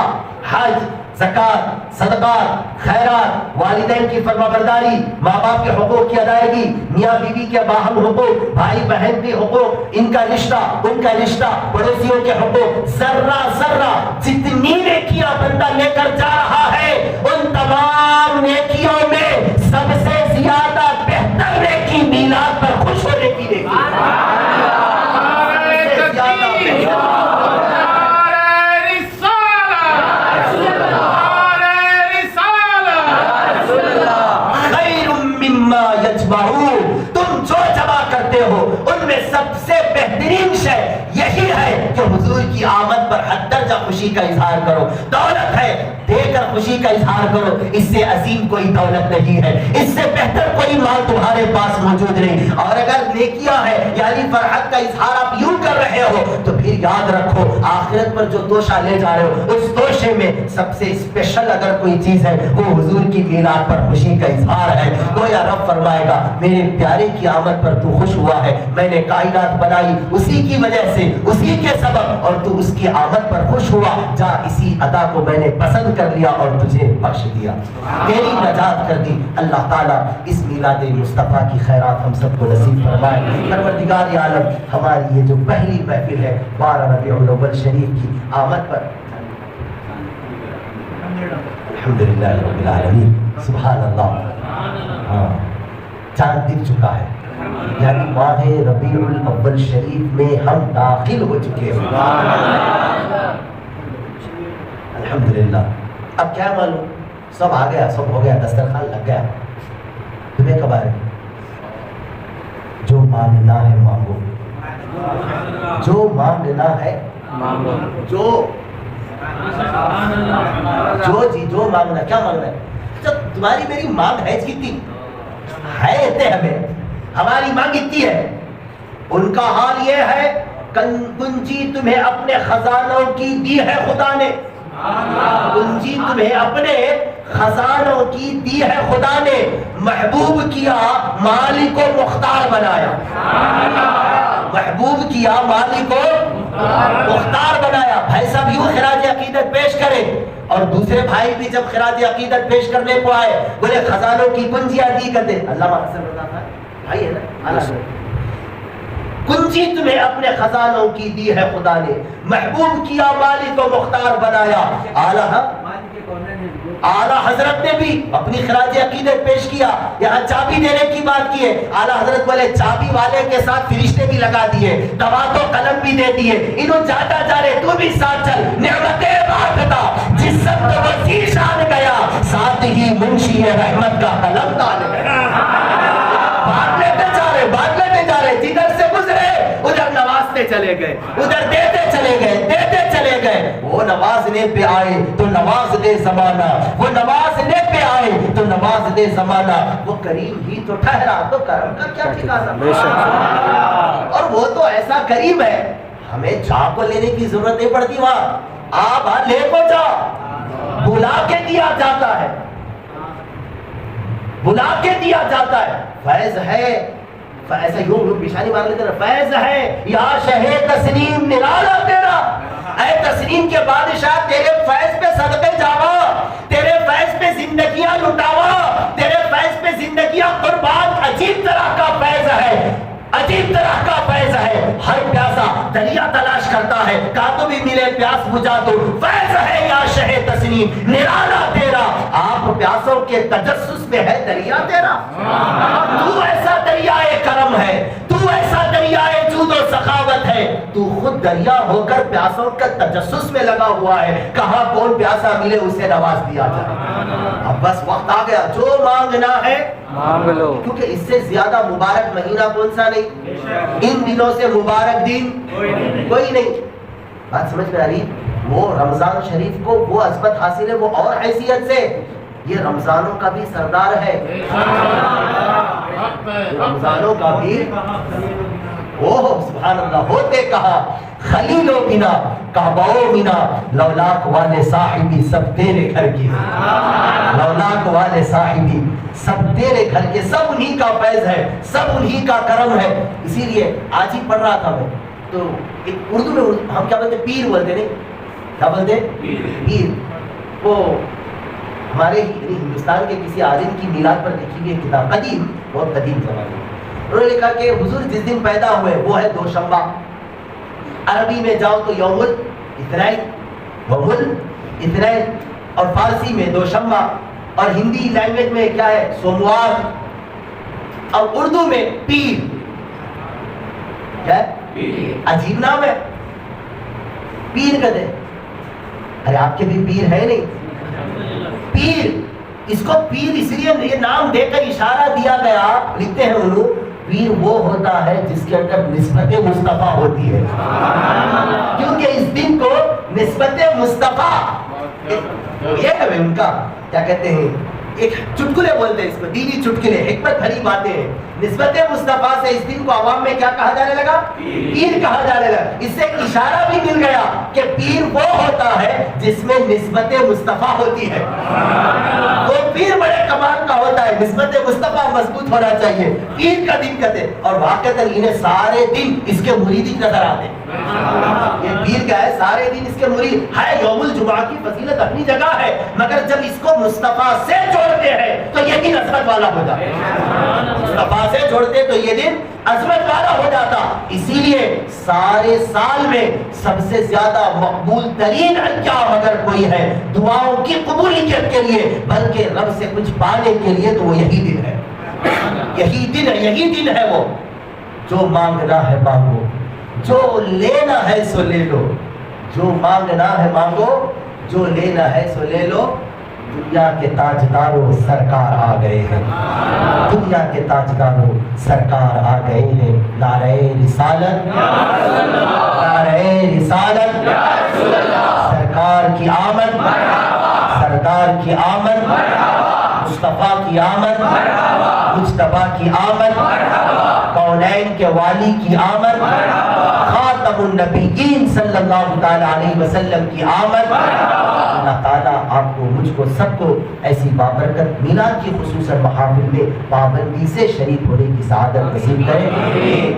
حج، زکات، صدقات، خیرات، والدین کی فرما برداری، ماں باپ کے حقوق کی ادائیگی، میاں بیوی کے باہم حقوق، بھائی بہن کے حقوق، ان کا رشتہ، ان کا رشتہ، پڑوسیوں کے حقوق، ذرہ ذرہ جتنی نیکیاں بندہ لے کر جا رہا ہے ان تمام نیکیوں میں سب سے زیادہ بہتر نیکی میلاد پر خوش ہونے کی نیکی، تم جو جمع کرتے ہو ان میں سب سے بہترین شے یہی ہے کہ حضور کی آمد پر حد درجہ خوشی کا اظہار کرو۔ دولت ہے دے کر خوشی کا اظہار کرو، اس سے عظیم کوئی دولت نہیں ہے، اس سے بہتر کوئی مال تمہارے پاس موجود نہیں۔ اور اگر نیکیاں ہے یعنی فرحت کا اظہار آپ یوں کر رہے ہو تو پھر یاد رکھو آخرت پر جو توشہ لے جا رہے ہو اس توشے میں سب سے اسپیشل اگر کوئی چیز ہے وہ حضور کی میلاد پر خوشی کا اظہار ہے۔ گویا رب فرمائے گا میرے پیارے کی آمد پر تو خوش ہوا ہے، میں نے کائنات بنائی اسی کی وجہ سے، اسی کے سبب، اور تو اس کی آمد پر خوش ہوا، جا اسی عطا کو میں نے پسند کر لیا اور تجھے بخش دیا، تیری نجات کر دی۔ اللہ تعالیٰ اس میلاد مصطفیٰ کی خیرات ہم سب کو نصیب فرمائے۔ پروردگار عالم ہماری یہ جو پہلی محفل ہے 12 ربیع الاول شریف کی آمد پر، الحمدللہ رب العالمین، سبحان اللہ، ہاں چاند دکھ چکا ہے، یعنی ماہ ربیع الاول شریف میں ہم داخل ہو چکے ہیں، الحمدللہ۔ اب کیا معلوم، سب آ گیا، سب ہو گیا، دسترخوان لگ گیا، تمہیں کب آ رہے؟ جو مانگنا ہے مانگو، جو مانگنا ہے مانگو، جو جی جو مانگنا، کیا مانگنا ہے؟ اچھا تمہاری میری مانگ ہے کتنی ہے؟ اتنے ہمیں ہماری مانگ اتنی ہے. ان کا حال یہ ہے کنجی تمہیں اپنے خزانوں کی دی ہے خدا نے. کنجی تمہیں اپنے خزانوں کی دی ہے خدا نے. محبوب کیا مالک کو مختار بنایا. محبوب کیا مالک کو مختار بنایا. بھائی صاحب یوں خراج عقیدت پیش کرے اور دوسرے بھائی بھی جب خراج عقیدت پیش کرنے کو آئے بولے خزانوں کی کنجیاں دی کر دے. علامہ حسن رضا خان بھائی ہے نا. کنجی تمہیں اپنے خزانوں کی دی ہے خدا نے. محبوب کیا مالک کو مختار بنایا. اعلیٰ حضرت نے بھی اپنی خراج عقیدت پیش کیا. یہاں چابی دینے کی بات کی ہے. اعلیٰ حضرت بولے چابی والے کے ساتھ فرشتے بھی لگا دیے, دوات و قلم بھی دے دیے. انہوں جاتا جا رہے تو بھی ساتھ چل. نعمتیں بانٹتا جس سمت وسیع شان گیا, ساتھ ہی منشی رحمت کا قلم ڈال گیا. بانٹ لیتے جا رہے, بانٹ لیتے جا رہے. جدھر سے گزرے ادھر نوازتے چلے گئے, ادھر دیتے چلے گئے, دیتے چلے گئے. وہ نوازنے پہ آئے تو نواز دے زمانہ, وہ نوازنے پہ آئے تو نواز دے زمانہ. وہ کریم ہی تو ٹھہرا تو کرم کا کیا ٹھکانا. اور وہ تو ایسا کریم ہے ہمیں چاہ کو لینے کی ضرورت نہیں پڑتی. وہاں آپ لے کو جا, بلا کے دیا جاتا ہے, بلا کے دیا جاتا ہے. فیض ہے ایسا یوں بشانی مار لیتے نا. فیض ہے یا شہ تسنیم نرالا تیرا. اے تسنیم کے بادشاہ تیرے فیض پہ صدقے جاوا, تیرے فیض پہ زندگیاں لٹاوا, تیرے فیض پہ زندگیاں قربان. عجیب طرح کا فیض ہے, عجیب طرح کا فیض ہے. ہر پیاسا دریا تلاش کرتا ہے, کہاں تو بھی ملے پیاس بجھا دو. فیض ہے یا شہ تسنیم نرالا تیرا. آپ پیاسوں کے تجسس میں ہے دریا تیرا. تو ایسا دریائے کرم ہے, تو ایسا دریائے جود و سخاوت ہے. تو خود دریا ہو کر پیاسوں کا تجسس میں لگا ہوا ہے. کہاں کون پیاسا ملے اسے نواز دیا جائے. اب بس وقت آ گیا, جو مانگنا ہے مانگ لو, کیونکہ اس سے زیادہ مبارک مہینہ کون سا نہیں. ان دنوں سے مبارک دن کوئی نہیں. بات سمجھ میں آ رہی. وہ رمضان شریف کو وہ عظمت حاصل ہے, وہ اور حیثیت سے یہ رمضانوں کا بھی سردار ہے. رمضانوں کا بھی سبحان اللہ. ہوتے کہا خلیل و بنا کعبہ و منا, لولاک والے صاحبی سب تیرے گھر کی. لولاک والے صاحبی سب تیرے گھر کے, سب انہی کا فیض ہے, سب انہی کا کرم ہے. اسی لیے آج ہی پڑھ رہا تھا میں تو اردو میں ہم کیا بولتے, پیر بولتے نہیں, کیا بولتے پیر. وہ ہمارے ہندوستان کے کسی عالم کی میلاد پر لکھی گئی کتاب, قدیم, بہت قدیم زمانے. انہوں نے لکھا کہ حضور جس دن پیدا ہوئے وہ ہے دوشنبہ. عربی میں جاؤ تو یوم الاثنین, یوم الاثنین, اور فارسی میں دوشنبہ, اور ہندی لینگویج میں کیا ہے سوموار, اور اردو میں پیر. کیا ہے؟ عجیب نام ہے پیر کا دے. ارے آپ کے بھی پیر ہے نہیں. پیر, اس کو پیر اس لیے یہ نام دے کر اشارہ دیا گیا, لکھتے ہیں انہوں, پیر وہ ہوتا ہے جس کے اندر نسبت مصطفیٰ ہوتی ہے. کیونکہ اس دن کو نسبت مصطفیٰ, یہ ہے ان کا کیا کہتے ہیں, ایک چٹکلے بولتے ہیں اس کو, دینی چٹکلے, حکمت بھری باتیں ہیں. نسبت مصطفیٰ سے اس دن کو عوام میں کیا کہا جانے لگا, پیر کہا جانے لگا. اس سے اشارہ بھی مل گیا کہ پیر وہ ہوتا ہے جس میں نسبت مصطفیٰ ہوتی ہے. وہ پیر بڑے کمال کا ہوتا ہے, نسبت مصطفیٰ مضبوط ہونا چاہیے. پیر کا دن کہتے, اور واقعتاً انہیں سارے دن اس کے مریدی نظر آتے. یہ پیر کیا ہے, سارے دن اس کے مرید ہے. یوم الجمعہ کی فضیلت اپنی جگہ ہے, مگر جب اس کو مصطفیٰ سے جوڑتے ہیں تو یہ دن عظمت والا ہو جاتا ہے. مصطفیٰ سے جوڑتے تو یہ دن عظمت والا ہو جاتا. اسی لیے سارے سال میں سب سے زیادہ مقبول ترین ایام اگر کوئی ہے دعاؤں کی قبولیت کے لیے, بلکہ رب سے کچھ پانے کے لیے, تو وہ یہی دن ہے. یہی دن ہے, یہی دن ہے وہ. جو مانگنا ہے مانگو, جو لینا ہے سو لے لو. جو مانگنا ہے مانگو, جو لینا ہے سو لے لو. دنیا کے تاجداروں سرکار آ گئے ہیں. دنیا کے تاجداروں سرکار آ گئے ہیں. نعرہ رسالت, نعرہ رسالت, سرکار کی آمد, سرکار کی آمد, مصطفیٰ کی آمد، مجتبیٰ کی آمد، کونین کے والی کی آمد، خاتم النبیین صلی اللہ تعالیٰ علیہ وسلم کی آمد۔ اللہ تعالیٰ آپ کو، مجھ کو، سب کو ایسی بابرکت میلاد کی خصوصاً محافل میں پابندی سے شریک ہونے کی سعادت نصیب کرے۔